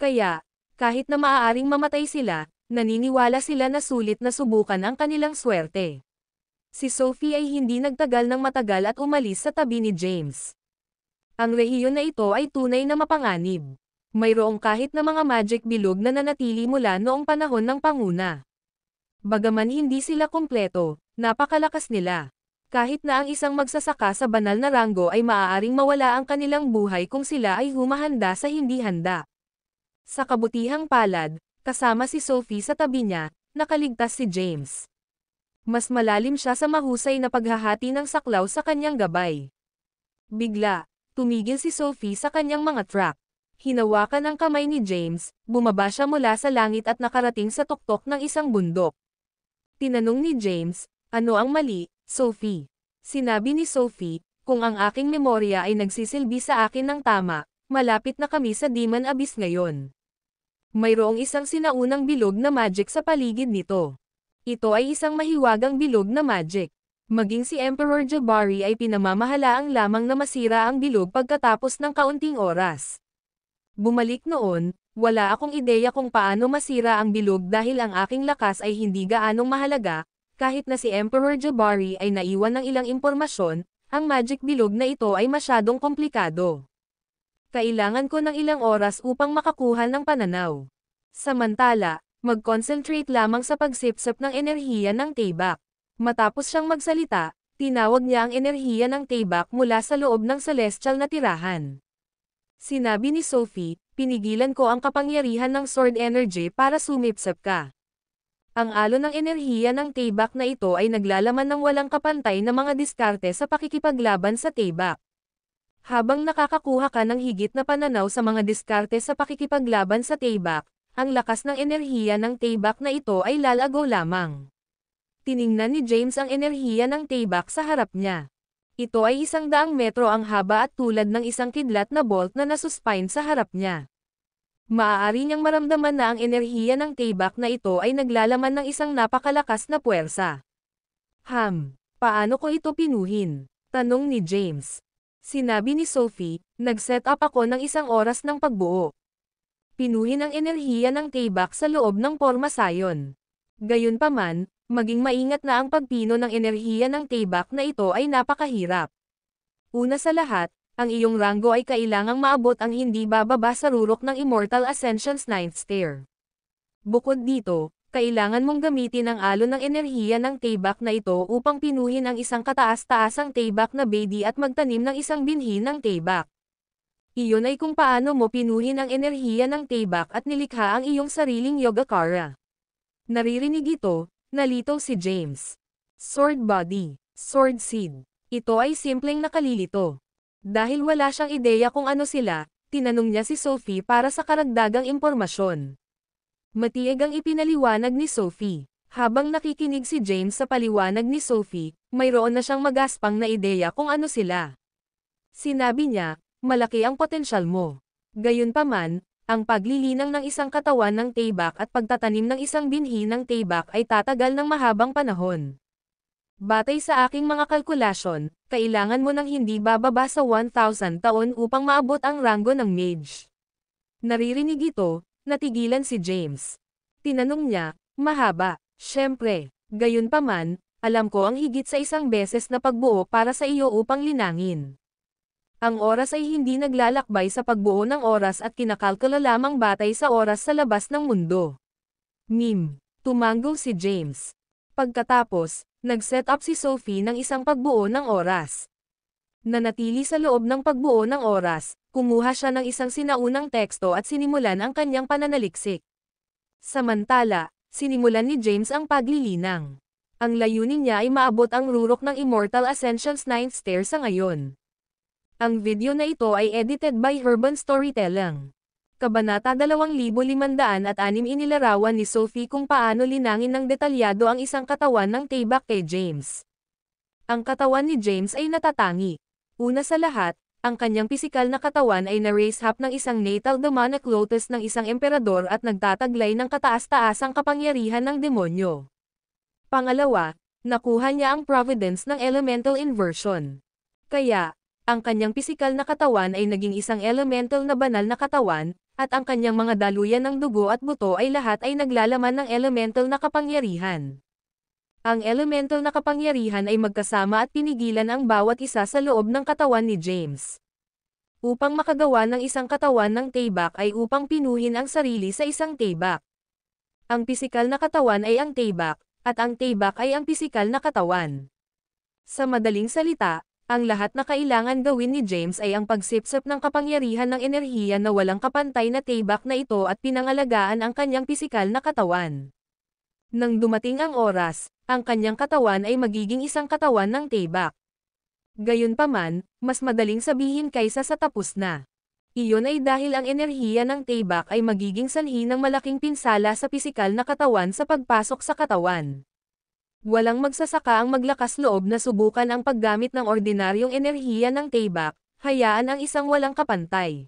Kaya, kahit na maaaring mamatay sila, naniniwala sila na sulit na subukan ang kanilang swerte. Si Sophie ay hindi nagtagal ng matagal at umalis sa tabi ni James. Ang rehiyon na ito ay tunay na mapanganib. Mayroong kahit na mga magic bilog na nanatili mula noong panahon ng panguna. Bagaman hindi sila kumpleto, napakalakas nila. Kahit na ang isang magsasaka sa banal na ranggo ay maaaring mawala ang kanilang buhay kung sila ay humahanda sa hindi handa. Sa kabutihang palad, kasama si Sophie sa tabi niya, nakaligtas si James. Mas malalim siya sa mahusay na paghahati ng saklaw sa kanyang gabay. Bigla, tumigil si Sophie sa kanyang mga track. Hinawakan ang kamay ni James, bumaba siya mula sa langit at nakarating sa tuktok ng isang bundok. Tinanong ni James, ano ang mali, Sophie? Sinabi ni Sophie, kung ang aking memorya ay nagsisilbi sa akin ng tama, malapit na kami sa Demon Abyss ngayon. Mayroong isang sinaunang bilog na magic sa paligid nito. Ito ay isang mahiwagang bilog na magic. Maging si Emperor Jabari ay pinamamahalaang lamang na masira ang bilog pagkatapos ng kaunting oras. Bumalik noon, wala akong ideya kung paano masira ang bilog dahil ang aking lakas ay hindi gaanong mahalaga, kahit na si Emperor Jabari ay naiwan ng ilang impormasyon, ang magic bilog na ito ay masyadong komplikado. Kailangan ko ng ilang oras upang makakuha ng pananaw. Samantala, mag-concentrate lamang sa pagsipsip ng enerhiya ng Taybak. Matapos siyang magsalita, tinawag niya ang enerhiya ng Taybak mula sa loob ng celestial na tirahan. Sinabi ni Sophie, pinigilan ko ang kapangyarihan ng sword energy para sumipsip ka. Ang alon ng enerhiya ng Taybak na ito ay naglalaman ng walang kapantay na mga diskarte sa pakikipaglaban sa Taybak. Habang nakakakuha ka ng higit na pananaw sa mga diskarte sa pakikipaglaban sa Taybak, ang lakas ng enerhiya ng Taybak na ito ay lalago lamang. Tiningnan ni James ang enerhiya ng Taybak sa harap niya. Ito ay 100 metro ang haba at tulad ng isang kidlat na bolt na nasuspine sa harap niya. Maaari niyang maramdaman na ang enerhiya ng Taybak na ito ay naglalaman ng isang napakalakas na puwersa. Paano ko ito pinuhin? Tanong ni James. Sinabi ni Sophie, nag-set up ako ng 1 oras ng pagbuo. Pinuhin ang enerhiya ng Taybak sa loob ng pormasayon. Gayunpaman, maging maingat na ang pagpino ng enerhiya ng Taybak na ito ay napakahirap. Una sa lahat, ang iyong ranggo ay kailangang maabot ang hindi bababa sa rurok ng Immortal Ascension's 9th stair. Bukod dito, kailangan mong gamitin ang alon ng enerhiya ng Taybak na ito upang pinuhin ang isang kataas-taasang Taybak na Bedi at magtanim ng isang binhi ng Taybak. Iyon ay kung paano mo pinuhin ang enerhiya ng Taybak at nilikha ang iyong sariling Yogacara. Naririnig ito, nalito si James. Sword Body, Sword Seed. Ito ay simpleng nakalilito. Dahil wala siyang ideya kung ano sila, tinanong niya si Sophie para sa karagdagang impormasyon. Matieg ang ipinaliwanag ni Sophie. Habang nakikinig si James sa paliwanag ni Sophie, mayroon na siyang magaspang na ideya kung ano sila. Sinabi niya, malaki ang potensyal mo. Gayunpaman, ang paglilinang ng isang katawan ng Taybak at pagtatanim ng isang binhi ng Taybak ay tatagal ng mahabang panahon. Batay sa aking mga kalkulasyon, kailangan mo ng hindi bababa sa 1,000 taon upang maabot ang ranggo ng mage. Naririnig ito, natigilan si James. Tinanong niya, mahaba, syempre, Gayunpaman, alam ko ang higit sa isang beses na pagbuo para sa iyo upang linangin. Ang oras ay hindi naglalakbay sa pagbuo ng oras at kinakalkula lamang batay sa oras sa labas ng mundo. Tumango si James. Pagkatapos, nag-set up si Sophie ng isang pagbuo ng oras. Nanatili sa loob ng pagbuo ng oras, kumuha siya ng isang sinaunang teksto at sinimulan ang kanyang pananaliksik. Samantala, sinimulan ni James ang paglilinang. Ang layunin niya ay maabot ang rurok ng Immortal Ascension's 9th Stair sa ngayon. Ang video na ito ay edited by Herban Storytelling. Kabanata 2506 inilarawan ni Sophie kung paano linangin ng detalyado ang isang katawan ng Tayback kay James. Ang katawan ni James ay natatangi. Una sa lahat, ang kanyang pisikal na katawan ay na-raise up ng isang natal demonic lotus ng isang emperador at nagtataglay ng kataas-taasang kapangyarihan ng demonyo. Pangalawa, nakuha niya ang providence ng elemental inversion. Kaya, ang kanyang pisikal na katawan ay naging isang elemental na banal na katawan, at ang kanyang mga daluyan ng dugo at buto ay lahat ay naglalaman ng elemental na kapangyarihan. Ang elemental na kapangyarihan ay magkasama at pinigilan ang bawat isa sa loob ng katawan ni James. Upang makagawa ng isang katawan ng Tayback ay upang pinuhin ang sarili sa isang Tayback. Ang pisikal na katawan ay ang Tayback, at ang Tayback ay ang pisikal na katawan. Sa madaling salita, ang lahat na kailangan gawin ni James ay ang pagsipsip ng kapangyarihan ng enerhiya na walang kapantay na Tayback na ito at pinangalagaan ang kanyang pisikal na katawan. Nang dumating ang oras, ang kanyang katawan ay magiging isang katawan ng Tayback. Gayunpaman, mas madaling sabihin kaysa sa tapos na. Iyon ay dahil ang enerhiya ng Tayback ay magiging sanhi ng malaking pinsala sa pisikal na katawan sa pagpasok sa katawan. Walang magsasaka ang maglakas loob na subukan ang paggamit ng ordinaryong enerhiya ng Tayback, hayaan ang isang walang kapantay.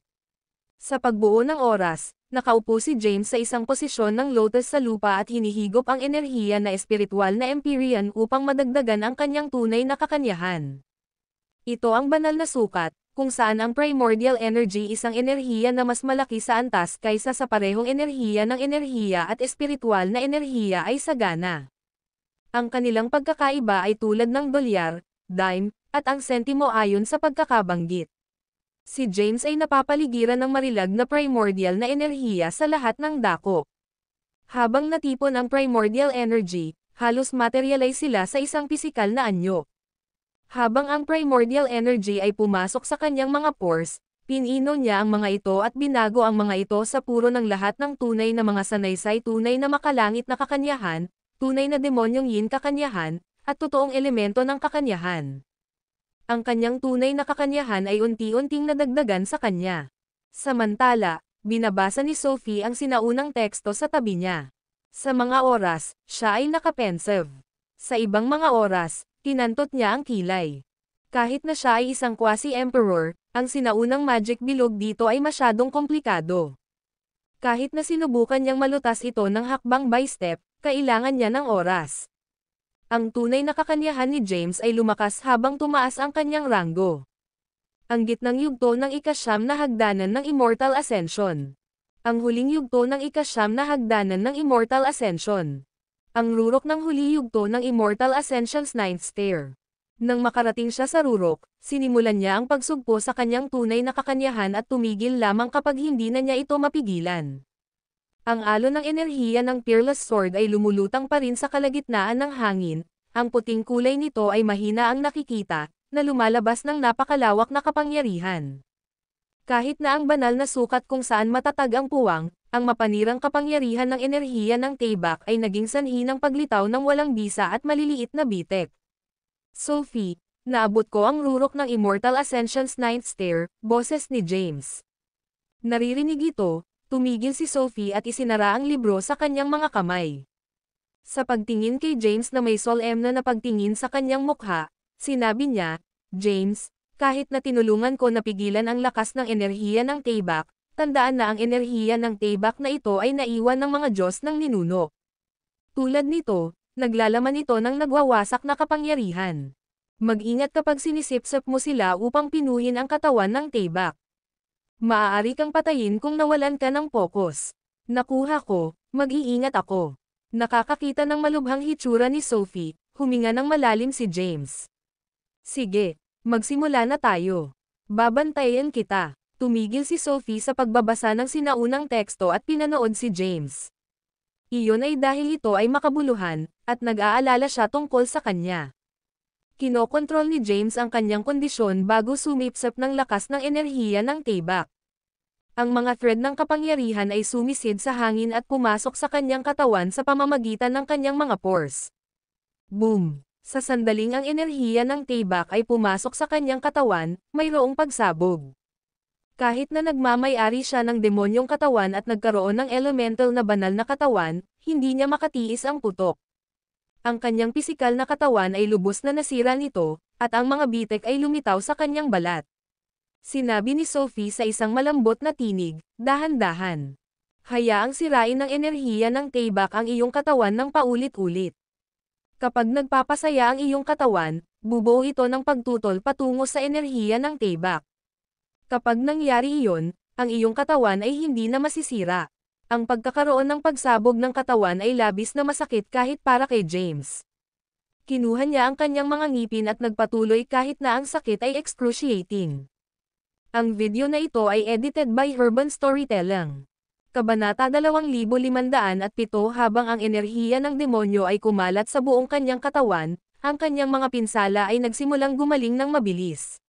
Sa pagbuo ng oras, nakaupo si James sa isang posisyon ng lotus sa lupa at hinihigop ang enerhiya na espiritual na Empyrean upang madagdagan ang kanyang tunay na kakanyahan. Ito ang banal na sukat, kung saan ang primordial energy isang enerhiya na mas malaki sa antas kaysa sa parehong enerhiya ng enerhiya at espiritual na enerhiya ay sagana. Ang kanilang pagkakaiba ay tulad ng dolyar, dime, at ang sentimo ayon sa pagkakabanggit. Si James ay napapaligiran ng marilag na primordial na enerhiya sa lahat ng dako. Habang natipon ang primordial energy, halos materialize sila sa isang pisikal na anyo. Habang ang primordial energy ay pumasok sa kanyang mga pores, pinino niya ang mga ito at binago ang mga ito sa puro ng lahat ng tunay na mga sanaysay, tunay na makalangit na kakanyahan, tunay na demonyong yin kakanyahan, at totoong elemento ng kakanyahan. Ang kanyang tunay na kakanyahan ay unti-unting nadagdagan sa kanya. Samantala, binabasa ni Sophie ang sinaunang teksto sa tabi niya. Sa mga oras, siya ay nakapensive. Sa ibang mga oras, tinantot niya ang kilay. Kahit na siya ay isang quasi-emperor, ang sinaunang magic bilog dito ay masyadong komplikado. Kahit na sinubukan niyang malutas ito ng hakbang by step, kailangan niya ng oras. Ang tunay na kakanyahan ni James ay lumakas habang tumaas ang kanyang ranggo. Ang gitnang yugto ng ika-9 na hagdanan ng Immortal Ascension. Ang huling yugto ng ika-9 na hagdanan ng Immortal Ascension. Ang rurok ng huli yugto ng Immortal Ascension's 9th Stair. Nang makarating siya sa rurok, sinimulan niya ang pagsugpo sa kanyang tunay na kakanyahan at tumigil lamang kapag hindi na niya ito mapigilan. Ang alon ng enerhiya ng Peerless Sword ay lumulutang pa rin sa kalagitnaan ng hangin, ang puting kulay nito ay mahina ang nakikita, na lumalabas ng napakalawak na kapangyarihan. Kahit na ang banal na sukat kung saan matatag ang puwang, ang mapanirang kapangyarihan ng enerhiya ng Tayback ay naging sanhi ng paglitaw ng walang bisa at maliliit na bitek. Sophie, naabot ko ang rurok ng Immortal Ascension's 9th Stair, boses ni James. Naririnig ito, tumigil si Sophie at isinara ang libro sa kanyang mga kamay. Sa pagtingin kay James na may solemn na pagtingin sa kanyang mukha, sinabi niya, James, kahit na tinulungan ko na pigilan ang lakas ng enerhiya ng Tayback, tandaan na ang enerhiya ng Tayback na ito ay naiwan ng mga Diyos ng ninuno. Tulad nito, naglalaman ito ng nagwawasak na kapangyarihan. Mag-ingat kapag sinisipsip mo sila upang pinuhin ang katawan ng Tayback. Maaari kang patayin kung nawalan ka ng focus. Nakuha ko, mag-iingat ako. Nakakakita ng malubhang hitsura ni Sophie, huminga ng malalim si James. Sige, magsimula na tayo. Babantayan kita. Tumigil si Sophie sa pagbabasa ng sinaunang teksto at pinanood si James. Iyon ay dahil ito ay makabuluhan, at nag-aalala siya tungkol sa kanya. Kinokontrol ni James ang kanyang kondisyon bago sumipsip ng lakas ng enerhiya ng tibak. Ang mga thread ng kapangyarihan ay sumisid sa hangin at pumasok sa kanyang katawan sa pamamagitan ng kanyang mga pores. Boom! Sa sandaling ang enerhiya ng tibak ay pumasok sa kanyang katawan, mayroong pagsabog. Kahit na nagmamay-ari siya ng demonyong katawan at nagkaroon ng elemental na banal na katawan, hindi niya makatiis ang putok. Ang kanyang pisikal na katawan ay lubos na nasira nito, at ang mga bitek ay lumitaw sa kanyang balat. Sinabi ni Sophie sa isang malambot na tinig, dahan-dahan. Hayaang sirain ng enerhiya ng tibak ang iyong katawan ng paulit-ulit. Kapag nagpapasaya ang iyong katawan, bubuo ito ng pagtutol patungo sa enerhiya ng tibak. Kapag nangyari iyon, ang iyong katawan ay hindi na masisira. Ang pagkakaroon ng pagsabog ng katawan ay labis na masakit kahit para kay James. Kinuha niya ang kanyang mga ngipin at nagpatuloy kahit na ang sakit ay excruciating. Ang video na ito ay edited by Urban Storytelling. Kabanata 2507 habang ang enerhiya ng demonyo ay kumalat sa buong kanyang katawan, ang kanyang mga pinsala ay nagsimulang gumaling ng mabilis.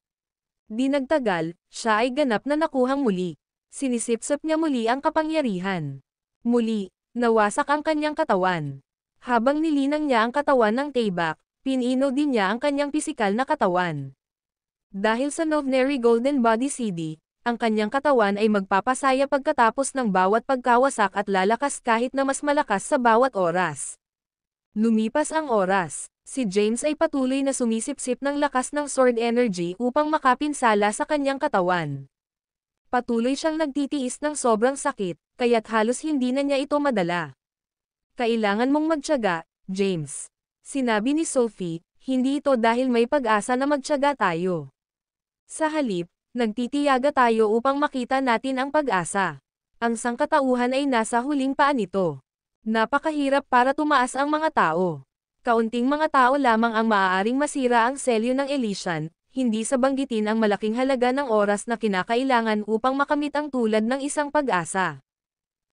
Di nagtagal, siya ay ganap na nakuhang muli. Sinisipsip niya muli ang kapangyarihan. Muli, nawasak ang kanyang katawan. Habang nilinang niya ang katawan ng tibak, pinino din niya ang kanyang pisikal na katawan. Dahil sa Novnary Golden Body CD, ang kanyang katawan ay magpapasaya pagkatapos ng bawat pagkawasak at lalakas kahit na mas malakas sa bawat oras. Lumipas ang oras. Si James ay patuloy na sumisipsip ng lakas ng sword energy upang makapinsala sa kanyang katawan. Patuloy siyang nagtitiis ng sobrang sakit, kaya't halos hindi na niya ito madala. Kailangan mong magtiyaga, James. Sinabi ni Sophie, hindi ito dahil may pag-asa na magtiyaga tayo. Sa halip, nagtitiyaga tayo upang makita natin ang pag-asa. Ang sangkatauhan ay nasa huling paa nito. Napakahirap para tumaas ang mga tao. Kaunting mga tao lamang ang maaaring masira ang selyo ng Elysian, hindi sa banggitin ang malaking halaga ng oras na kinakailangan upang makamit ang tulad ng isang pag-asa.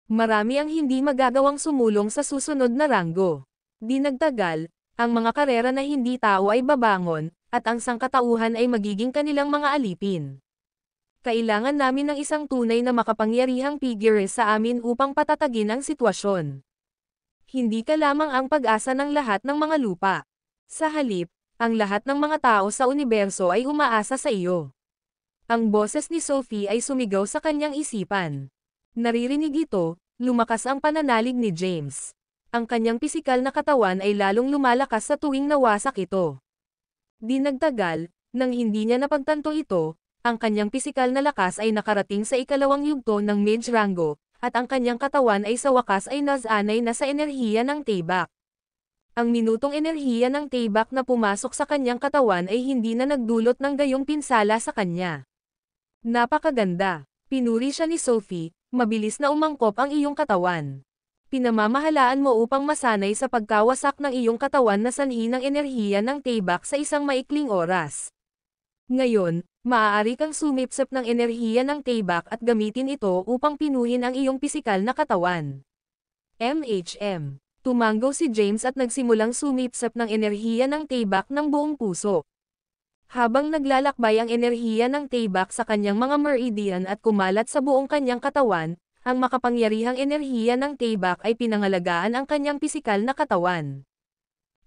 Marami ang hindi magagawang sumulong sa susunod na ranggo. Di nagtagal, ang mga karera na hindi tao ay babangon, at ang sangkatauhan ay magiging kanilang mga alipin. Kailangan namin ng isang tunay na makapangyarihang figure sa amin upang patatagin ang sitwasyon. Hindi ka lamang ang pag-asa ng lahat ng mga lupa. Sa halip, ang lahat ng mga tao sa universo ay umaasa sa iyo. Ang boses ni Sophie ay sumigaw sa kanyang isipan. Naririnig ito, lumakas ang pananalig ni James. Ang kanyang pisikal na katawan ay lalong lumalakas sa tuwing nawasak ito. Di nagtagal, nang hindi niya napagtanto ito, ang kanyang pisikal na lakas ay nakarating sa ikalawang yugto ng mage rango, at ang kanyang katawan ay sa wakas ay nasanay na sa enerhiya ng tibak. Ang minutong enerhiya ng tibak na pumasok sa kanyang katawan ay hindi na nagdulot ng gayong pinsala sa kanya. Napakaganda. Pinuri siya ni Sophie, mabilis na umangkop ang iyong katawan. Pinamamahalaan mo upang masanay sa pagkawasak ng iyong katawan na sanhi ng enerhiya ng tibak sa isang maikling oras. Ngayon, maaari kang sumipsip ng enerhiya ng tibak at gamitin ito upang pinuhin ang iyong pisikal na katawan. MHM. Tumanggaw si James at nagsimulang sumipsip ng enerhiya ng tibak ng buong puso. Habang naglalakbay ang enerhiya ng tibak sa kanyang mga meridian at kumalat sa buong kanyang katawan, ang makapangyarihang enerhiya ng tibak ay pinangalagaan ang kanyang pisikal na katawan.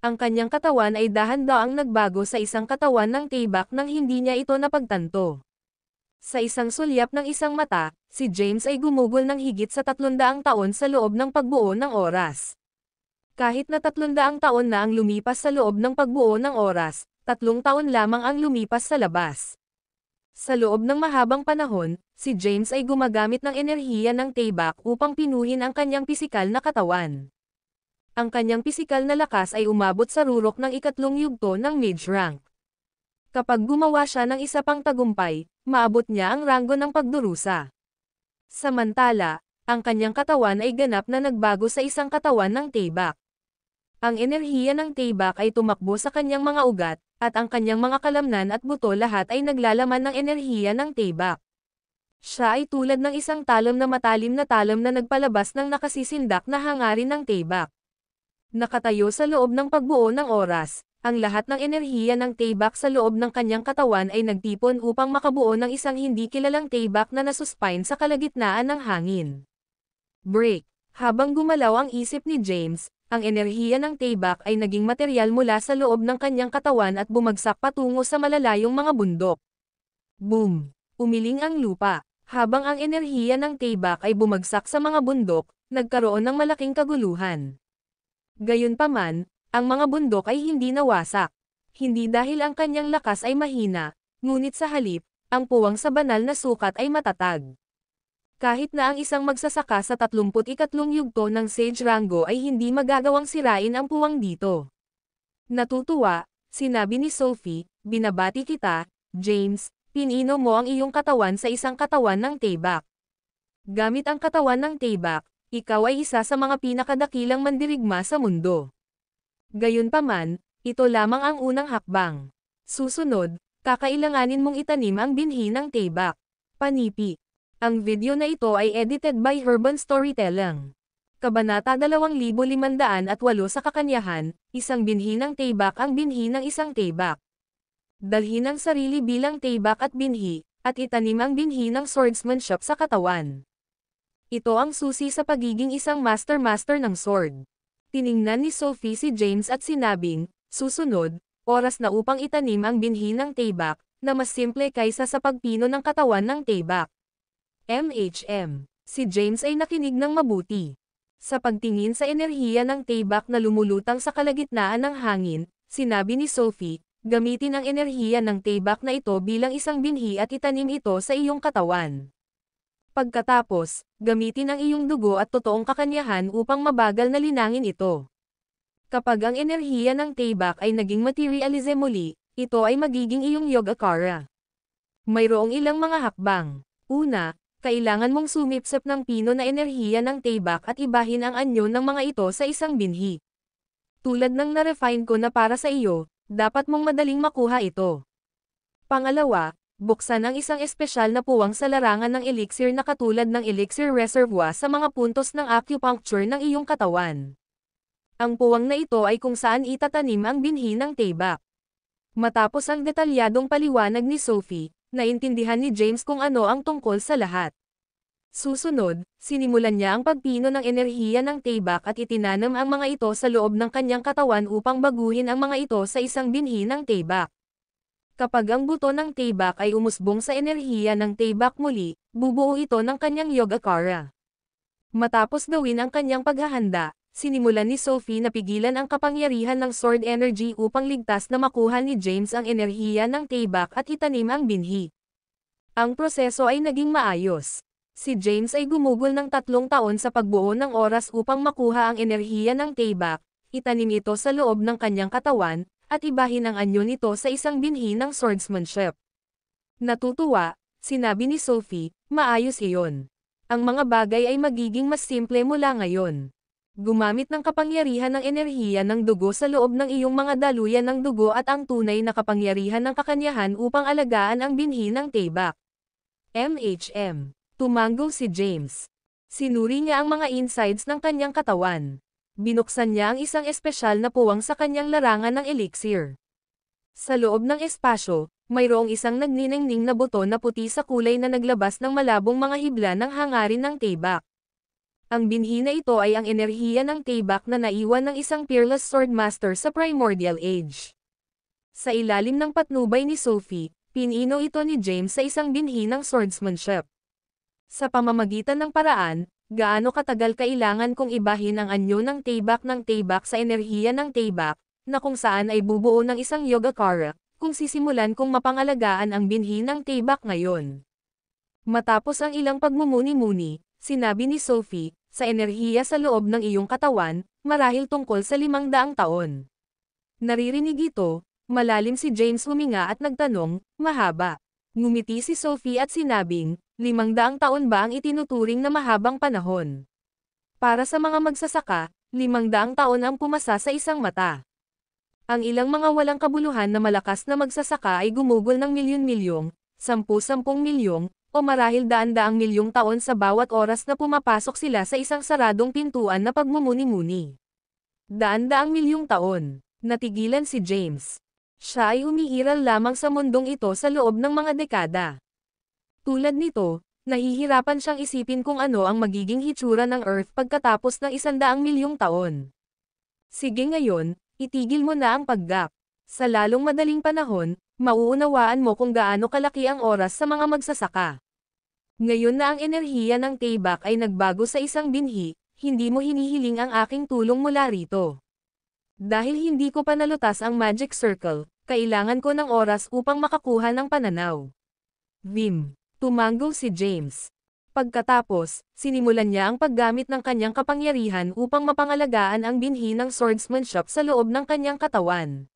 Ang kanyang katawan ay dahan-daang nagbago sa isang katawan ng tibak nang hindi niya ito napagtanto. Sa isang sulyap ng isang mata, si James ay gumugol ng higit sa 300 taon sa loob ng pagbuo ng oras. Kahit na 300 taon na ang lumipas sa loob ng pagbuo ng oras, 3 taon lamang ang lumipas sa labas. Sa loob ng mahabang panahon, si James ay gumagamit ng enerhiya ng tibak upang pinuhin ang kanyang pisikal na katawan. Ang kanyang pisikal na lakas ay umabot sa rurok ng ikatlong yugto ng mage rank. Kapag gumawa siya ng isa pang tagumpay, maabot niya ang ranggo ng pagdurusa. Samantala, Ang kanyang katawan ay ganap na nagbago sa isang katawan ng Taybak. Ang enerhiya ng Taybak ay tumakbo sa kanyang mga ugat, at ang kanyang mga kalamnan at buto lahat ay naglalaman ng enerhiya ng Taybak. Siya ay tulad ng isang talam na nagpalabas ng nakasisindak na hangarin ng Taybak. Nakatayo sa loob ng pagbuo ng oras, ang lahat ng enerhiya ng Taybak sa loob ng kanyang katawan ay nagtipon upang makabuo ng isang hindi kilalang Taybak na nasuspine sa kalagitnaan ng hangin. Break. Habang gumalaw ang isip ni James, ang enerhiya ng Taybak ay naging materyal mula sa loob ng kanyang katawan at bumagsak patungo sa malalayong mga bundok. Boom! Umiling ang lupa. Habang ang enerhiya ng Taybak ay bumagsak sa mga bundok, nagkaroon ng malaking kaguluhan. Gayunpaman, ang mga bundok ay hindi nawasak. Hindi dahil ang kanyang lakas ay mahina, ngunit sa halip, ang puwang sa banal na sukat ay matatag. Kahit na ang isang magsasaka sa 33 yugto ng Sage Rango ay hindi magagawang sirain ang puwang dito. Natutuwa, sinabi ni Sophie, binabati kita, James, pinino mo ang iyong katawan sa isang katawan ng Taybak. Gamit ang katawan ng Taybak, ikaw ay isa sa mga pinakadakilang mandirigma sa mundo. Gayunpaman, ito lamang ang unang hakbang. Susunod, kakailanganin mong itanim ang binhi ng Taybak. Panipi. Ang video na ito ay edited by Urban Storytelling. Kabanata 2508 sa kakanyahan, isang binhi ng Taybak ang binhi ng isang Taybak. Dalhin ang sarili bilang Taybak at binhi, at itanim ang binhi ng swordsmanship sa katawan. Ito ang susi sa pagiging isang master ng sword. Tiningnan ni Sophie si James at sinabing, susunod, oras na upang itanim ang binhi ng Taybak, na mas simple kaysa sa pagpino ng katawan ng Taybak. Si James ay nakinig ng mabuti. Sa pagtingin sa enerhiya ng Taybak na lumulutang sa kalagitnaan ng hangin, sinabi ni Sophie, gamitin ang enerhiya ng Taybak na ito bilang isang binhi at itanim ito sa iyong katawan. Pagkatapos, gamitin ang iyong dugo at totoong kakanyahan upang mabagal na linangin ito. Kapag ang enerhiya ng Taybak ay naging materialize muli, ito ay magiging iyong Yogacara. Mayroong ilang mga hakbang. Una, kailangan mong sumipsip ng pino na enerhiya ng Taybak at ibahin ang anyo ng mga ito sa isang binhi. Tulad ng na-refine ko na para sa iyo, dapat mong madaling makuha ito. Pangalawa, buksan ang isang espesyal na puwang sa larangan ng elixir na katulad ng elixir reservoir sa mga puntos ng acupuncture ng iyong katawan. Ang puwang na ito ay kung saan itatanim ang binhi ng Taybak. Matapos ang detalyadong paliwanag ni Sophie, naintindihan ni James kung ano ang tungkol sa lahat. Susunod, sinimulan niya ang pagpino ng enerhiya ng Taybak at itinanam ang mga ito sa loob ng kanyang katawan upang baguhin ang mga ito sa isang binhi ng Taybak. Kapag ang buto ng Taybak ay umusbong sa enerhiya ng Taybak muli, bubuo ito ng kanyang Yogacara. Matapos gawin ang kanyang paghahanda, sinimulan ni Sophie na pigilan ang kapangyarihan ng sword energy upang ligtas na makuha ni James ang enerhiya ng Taybak at itanim ang binhi. Ang proseso ay naging maayos. Si James ay gumugol ng 3 taon sa pagbuo ng oras upang makuha ang enerhiya ng Taybak, itanim ito sa loob ng kanyang katawan, at ibahin ang anyo nito sa isang binhi ng swordsmanship. Natutuwa, sinabi ni Sophie, maayos iyon. Ang mga bagay ay magiging mas simple mula ngayon. Gumamit ng kapangyarihan ng enerhiya ng dugo sa loob ng iyong mga daluyan ng dugo at ang tunay na kapangyarihan ng kakanyahan upang alagaan ang binhi ng Taybak. Tumango si James. Sinuri niya ang mga insides ng kanyang katawan. Binuksan niya ang isang espesyal na puwang sa kanyang larangan ng elixir. Sa loob ng espasyo, mayroong isang nagniningning na buto na puti sa kulay na naglabas ng malabong mga hibla ng hangarin ng Taybak. Ang binhi na ito ay ang enerhiya ng Taybak na naiwan ng isang peerless swordmaster sa Primordial Age. Sa ilalim ng patnubay ni Sophie, pinino ito ni James sa isang binhi ng swordsmanship. Sa pamamagitan ng paraan, gaano katagal kailangan kong ibahin ang anyo ng Taybak sa enerhiya ng Taybak, na kung saan ay bubuo ng isang Yogacara, kung sisimulan kong mapangalagaan ang binhi ng Taybak ngayon. Matapos ang ilang pagmumuni-muni, sinabi ni Sophie, sa enerhiya sa loob ng iyong katawan, marahil tungkol sa 500 taon. Naririnig ito, malalim si James huminga at nagtanong, mahaba. Ngumiti si Sophie at sinabing, 500 taon ba ang itinuturing na mahabang panahon? Para sa mga magsasaka, 500 taon ang pumasa sa isang mata. Ang ilang mga walang kabuluhan na malakas na magsasaka ay gumugol ng milyon-milyong, 10-10 milyong, o marahil daan-daang milyong taon sa bawat oras na pumapasok sila sa isang saradong pintuan na pagmumuni-muni. Daan-daang milyong taon. Natigilan si James. Siya ay umiiral lamang sa mundong ito sa loob ng mga dekada. Tulad nito, nahihirapan siyang isipin kung ano ang magiging hitsura ng Earth pagkatapos ng 100 milyong taon. Sige ngayon, itigil mo na ang paggap. Sa lalong madaling panahon, mauunawaan mo kung gaano kalaki ang oras sa mga magsasaka. Ngayon na ang enerhiya ng Taybak ay nagbago sa isang binhi, hindi mo hinihiling ang aking tulong mula rito. Dahil hindi ko pa nalutas ang Magic Circle, kailangan ko ng oras upang makakuha ng pananaw. Vim. Tumango si James. Pagkatapos, sinimulan niya ang paggamit ng kanyang kapangyarihan upang mapangalagaan ang binhi ng swordsmanship sa loob ng kanyang katawan.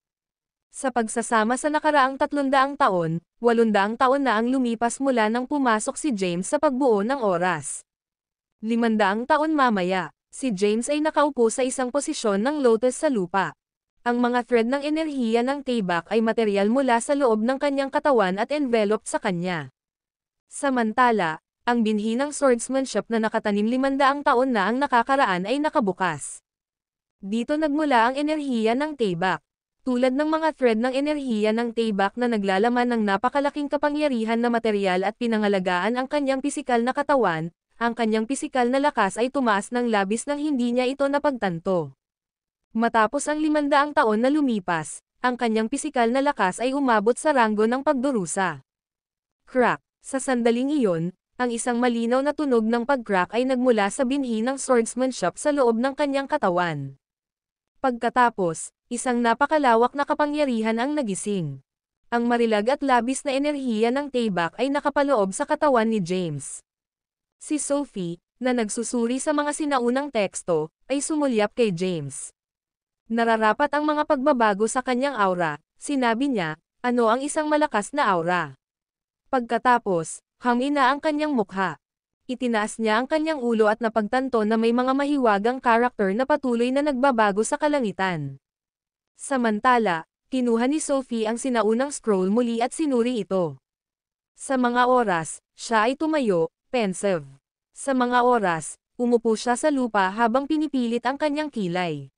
Sa pagsasama sa nakaraang 300 taon, 800 taon na ang lumipas mula nang pumasok si James sa pagbuo ng oras. 500 taon mamaya, si James ay nakaupo sa isang posisyon ng lotus sa lupa. Ang mga thread ng enerhiya ng Taybak ay materyal mula sa loob ng kanyang katawan at enveloped sa kanya. Samantala, ang binhi ng swordsmanship na nakatanim 500 taon na ang nakakaraan ay nakabukas. Dito nagmula ang enerhiya ng Taybak. Tulad ng mga thread ng enerhiya ng Taybak na naglalaman ng napakalaking kapangyarihan na materyal at pinangalagaan ang kanyang pisikal na katawan, ang kanyang pisikal na lakas ay tumaas ng labis nang hindi niya ito napagtanto. Matapos ang 500 taon na lumipas, ang kanyang pisikal na lakas ay umabot sa ranggo ng pagdurusa. Crack! Sa sandaling iyon, ang isang malinaw na tunog ng pag-crack ay nagmula sa binhi ng swordsmanship sa loob ng kanyang katawan. Pagkatapos, isang napakalawak na kapangyarihan ang nagising. Ang marilag at labis na enerhiya ng Taybak ay nakapaloob sa katawan ni James. Si Sophie, na nagsusuri sa mga sinaunang teksto, ay sumulyap kay James. Nararapat ang mga pagbabago sa kanyang aura, sinabi niya, ano ang isang malakas na aura. Pagkatapos, hamina ang kanyang mukha. Itinaas niya ang kanyang ulo at napagtanto na may mga mahiwagang karakter na patuloy na nagbabago sa kalangitan. Samantala, kinuha ni Sophie ang sinaunang scroll muli at sinuri ito. Sa mga oras, siya ay tumayo, pensive. Sa mga oras, umupo siya sa lupa habang pinipilit ang kanyang kilay.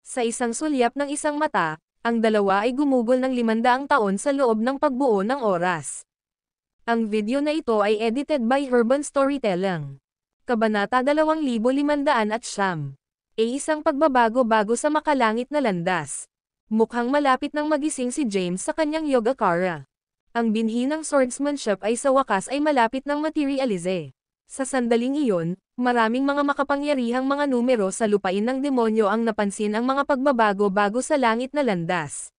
Sa isang sulyap ng isang mata, ang dalawa ay gumugol ng 500 taon sa loob ng pagbuo ng oras. Ang video na ito ay edited by Urban Storytelling. Kabanata 2500 isang pagbabago-bago sa makalangit na landas. Mukhang malapit nang magising si James sa kanyang Yogacara. Ang binhi ng swordsmanship ay sa wakas ay malapit nang materialize. Sa sandaling iyon, maraming mga makapangyarihang mga numero sa lupain ng demonyo ang napansin ang mga pagbabago-bago sa langit na landas.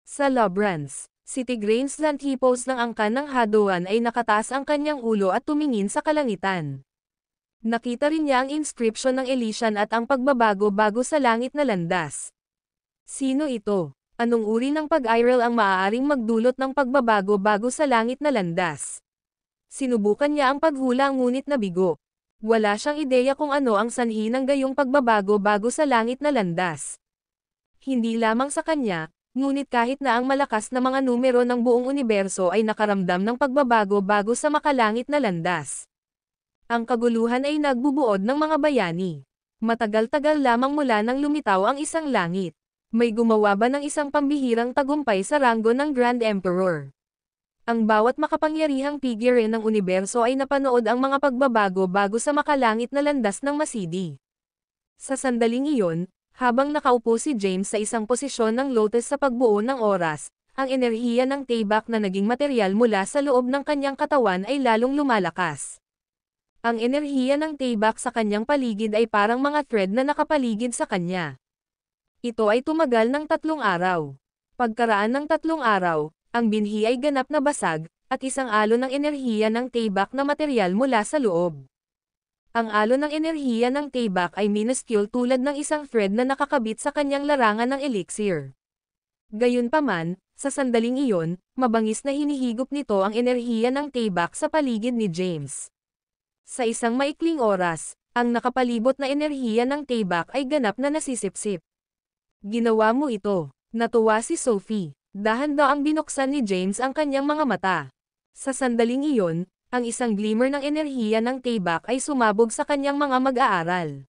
Sa Labrans, si Tigranes Xanthipos ng angkan ng Hadoan ay nakataas ang kanyang ulo at tumingin sa kalangitan. Nakita rin niya ang inscription ng Elysian at ang pagbabago-bago sa langit na landas. Sino ito? Anong uri ng pag-iral ang maaaring magdulot ng pagbabago-bago sa langit na landas? Sinubukan niya ang paghula ngunit nabigo. Wala siyang ideya kung ano ang sanhi ng gayong pagbabago-bago sa langit na landas. Hindi lamang sa kanya, ngunit kahit na ang malakas na mga numero ng buong universo ay nakaramdam ng pagbabago-bago sa makalangit na landas. Ang kaguluhan ay nagbubuod ng mga bayani. Matagal-tagal lamang mula nang lumitaw ang isang langit. May gumawa ba ng isang pambihirang tagumpay sa ranggo ng Grand Emperor? Ang bawat makapangyarihang figure ng universo ay napanood ang mga pagbabago-bago sa makalangit na landas ng masidi. Sa sandaling iyon, habang nakaupo si James sa isang posisyon ng lotus sa pagbuo ng oras, ang enerhiya ng Taybak na naging materyal mula sa loob ng kanyang katawan ay lalong lumalakas. Ang enerhiya ng Taybak sa kanyang paligid ay parang mga thread na nakapaligid sa kanya. Ito ay tumagal ng 3 araw. Pagkaraan ng 3 araw, ang binhi ay ganap na basag, at isang alon ng enerhiya ng Taybak na materyal mula sa loob. Ang alon ng enerhiya ng Taybak ay minuscule tulad ng isang thread na nakakabit sa kanyang larangan ng elixir. Gayunpaman, Sa sandaling iyon, mabangis na hinihigop nito ang enerhiya ng Taebaek sa paligid ni James. Sa isang maikling oras, ang nakapalibot na enerhiya ng Taebaek ay ganap na nasisipsip. Ginawa mo ito. Natuwa si Sophie. Dahan-daang binuksan ni James ang kanyang mga mata. Sa sandaling iyon, ang isang glimmer ng enerhiya ng Taebaek ay sumabog sa kanyang mga mag-aaral.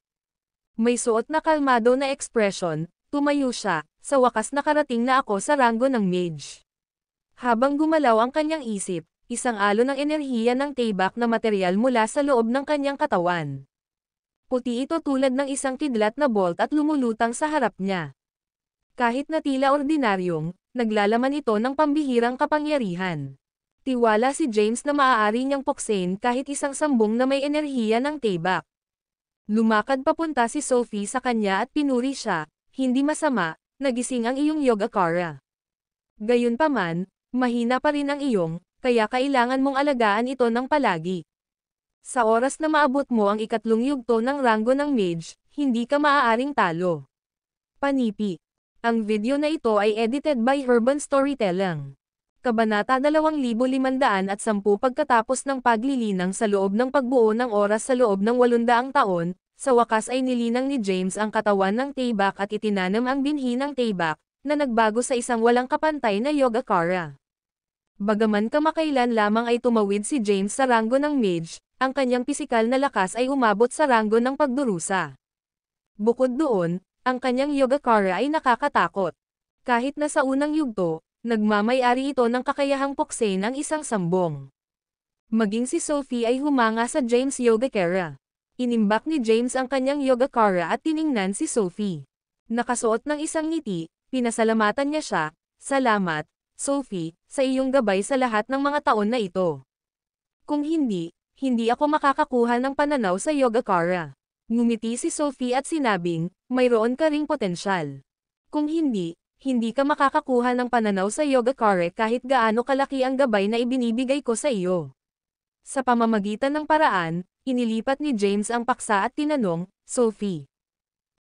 May suot na kalmado na ekspresyon, tumayo siya, sa wakas nakarating na ako sa ranggo ng mage. Habang gumalaw ang kanyang isip, isang alon ng enerhiya ng Taebaek na materyal mula sa loob ng kanyang katawan. Puti ito tulad ng isang kidlat na bolt at lumulutang sa harap niya. Kahit na tila ordinaryong, naglalaman ito ng pambihirang kapangyarihan. Tiwala si James na maaari niyang puksain kahit isang sambong na may enerhiya ng Taebaek. Lumakad papunta si Sophie sa kanya at pinuri siya, hindi masama, nagising ang iyong Yogacara. Gayunpaman, mahina pa rin ang iyong, kaya kailangan mong alagaan ito ng palagi. Sa oras na maabot mo ang ikatlong yugto ng ranggo ng mage, hindi ka maaaring talo. Panipi. Ang video na ito ay edited by Herban Storytelling. Kabanata 2510 pagkatapos ng paglilinang sa loob ng pagbuo ng oras sa loob ng 800 taon, sa wakas ay nilinang ni James ang katawan ng Taebaek at itinanam ang binhi ng Taebaek, na nagbago sa isang walang kapantay na Yogacara. Bagaman kamakailan lamang ay tumawid si James sa ranggo ng mage, ang kanyang pisikal na lakas ay umabot sa ranggo ng pagdurusa. Bukod doon, ang kanyang Yogacara ay nakakatakot. Kahit na sa unang yugto, nagmamay-ari ito ng kakayahang puksain ang isang sambong. Maging si Sophie ay humanga sa James' Yogacara. Inimbak ni James ang kanyang Yogacara at tiningnan si Sophie. Nakasuot ng isang ngiti, pinasalamatan niya siya, "Salamat, Sophie, sa iyong gabay sa lahat ng mga taon na ito. Kung hindi, hindi ako makakakuha ng pananaw sa Yogacara." Ngumiti si Sophie at sinabing, "Mayroon ka ring potensyal. Kung hindi, hindi ka makakakuha ng pananaw sa Yogacara kahit gaano kalaki ang gabay na ibinibigay ko sa iyo." Sa pamamagitan ng paraan, inilipat ni James ang paksa at tinanong, "Sophie,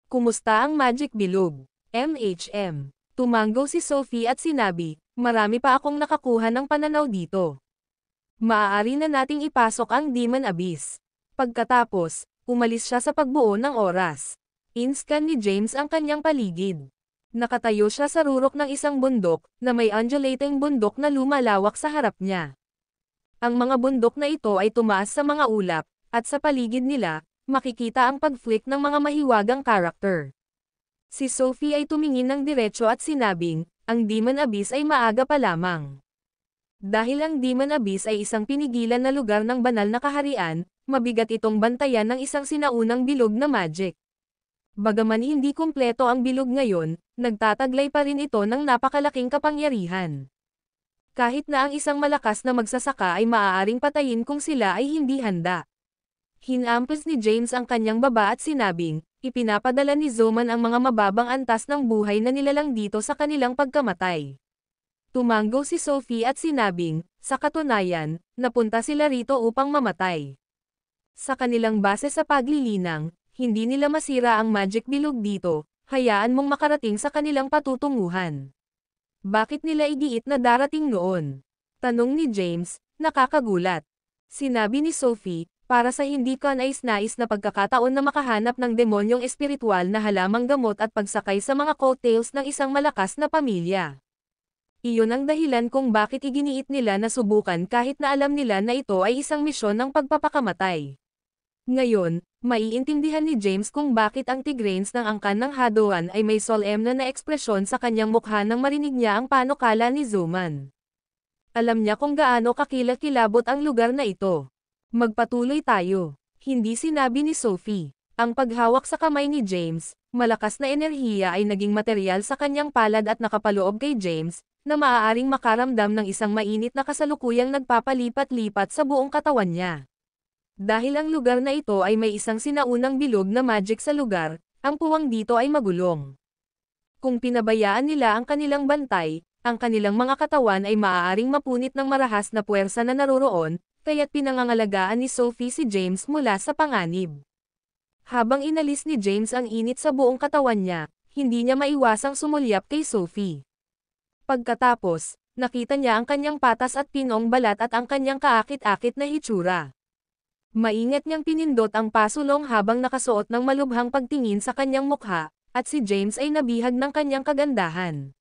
kumusta ang magic bilog?" "MHM. Tumanggo si Sophie at sinabi, "Marami pa akong nakakuha ng pananaw dito. Maaari na nating ipasok ang Demon Abyss." Pagkatapos, umalis siya sa pagbuo ng oras. Inscan ni James ang kanyang paligid. Nakatayo siya sa rurok ng isang bundok, na may undulating bundok na lumalawak sa harap niya. Ang mga bundok na ito ay tumaas sa mga ulap, at sa paligid nila, makikita ang pag-flick ng mga mahiwagang karakter. Si Sophie ay tumingin ng diretso at sinabing, "Ang Demon Abyss ay maaga pa lamang." Dahil ang Demon Abyss ay isang pinigilan na lugar ng banal na kaharian, mabigat itong bantayan ng isang sinaunang bilog na magic. Bagaman hindi kumpleto ang bilog ngayon, nagtataglay pa rin ito ng napakalaking kapangyarihan. Kahit na ang isang malakas na magsasaka ay maaaring patayin kung sila ay hindi handa. Hinampos ni James ang kanyang baba at sinabing, ipinapadala ni Zoman ang mga mababang antas ng buhay na nilalang dito sa kanilang pagkamatay. Tumanggo si Sophie at sinabing, sa katunayan, napunta sila rito upang mamatay. Sa kanilang base sa paglilinang, hindi nila masira ang magic bilog dito, hayaan mong makarating sa kanilang patutunguhan. Bakit nila igiit na darating noon? Tanong ni James, nakakagulat. Sinabi ni Sophie, para sa hindi ka nais-nais na pagkakataon na makahanap ng demonyong espiritual na halamang gamot at pagsakay sa mga coattails ng isang malakas na pamilya. Iyon ang dahilan kung bakit iginiit nila na subukan kahit na alam nila na ito ay isang misyon ng pagpapakamatay. Ngayon, maiintindihan ni James kung bakit ang Tigranes ng angkan ng Hadoan ay may solemne na ekspresyon sa kanyang mukha nang marinig niya ang panukala ni Zoman. Alam niya kung gaano kakilakilabot ang lugar na ito. Magpatuloy tayo. Hindi sinabi ni Sophie. Ang paghawak sa kamay ni James, malakas na enerhiya ay naging materyal sa kanyang palad at nakapaloob kay James, na maaaring makaramdam ng isang mainit na kasalukuyang nagpapalipat-lipat sa buong katawan niya. Dahil ang lugar na ito ay may isang sinaunang bilog na magic sa lugar, ang puwang dito ay magulong. Kung pinabayaan nila ang kanilang bantay, ang kanilang mga katawan ay maaaring mapunit ng marahas na puwersa na naroroon, kaya't pinangangalagaan ni Sophie si James mula sa panganib. Habang inalis ni James ang init sa buong katawan niya, hindi niya maiwasang sumulyap kay Sophie. Pagkatapos, nakita niya ang kanyang patas at pinong balat at ang kanyang kaakit-akit na hitsura. Maingat niyang pinindot ang pasulong habang nakasuot ng malubhang pagtingin sa kanyang mukha, at si James ay nabihag ng kanyang kagandahan.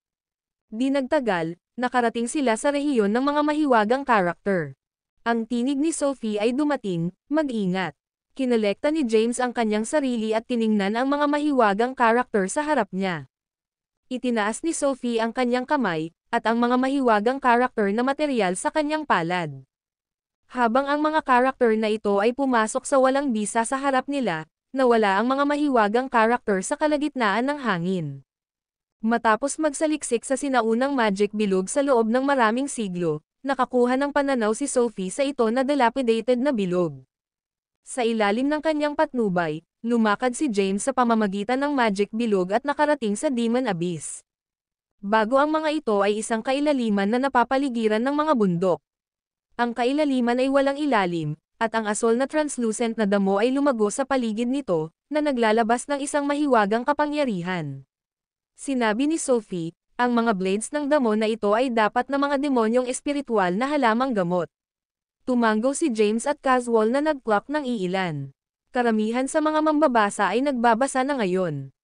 Di nagtagal, nakarating sila sa rehiyon ng mga mahiwagang karakter. Ang tinig ni Sophie ay dumating, mag-ingat. Kinolekta ni James ang kanyang sarili at tiningnan ang mga mahiwagang karakter sa harap niya. Itinaas ni Sophie ang kanyang kamay, at ang mga mahiwagang karakter na materyal sa kanyang palad. Habang ang mga karakter na ito ay pumasok sa walang bisa sa harap nila, nawala ang mga mahiwagang karakter sa kalagitnaan ng hangin. Matapos magsaliksik sa sinaunang magic bilog sa loob ng maraming siglo, nakakuha ng pananaw si Sophie sa ito na dilapidated na bilog. Sa ilalim ng kanyang patnubay, lumakad si James sa pamamagitan ng magic bilog at nakarating sa Demon Abyss. Bago ang mga ito ay isang kailaliman na napapaligiran ng mga bundok. Ang kailaliman ay walang ilalim, at ang asol na translucent na damo ay lumago sa paligid nito, na naglalabas ng isang mahiwagang kapangyarihan. Sinabi ni Sophie, ang mga blades ng damo na ito ay dapat na mga demonyong espiritual na halamang gamot. Tumango si James at Caswell na nag-clock ng iilan. Karamihan sa mga mambabasa ay nagbabasa na ngayon.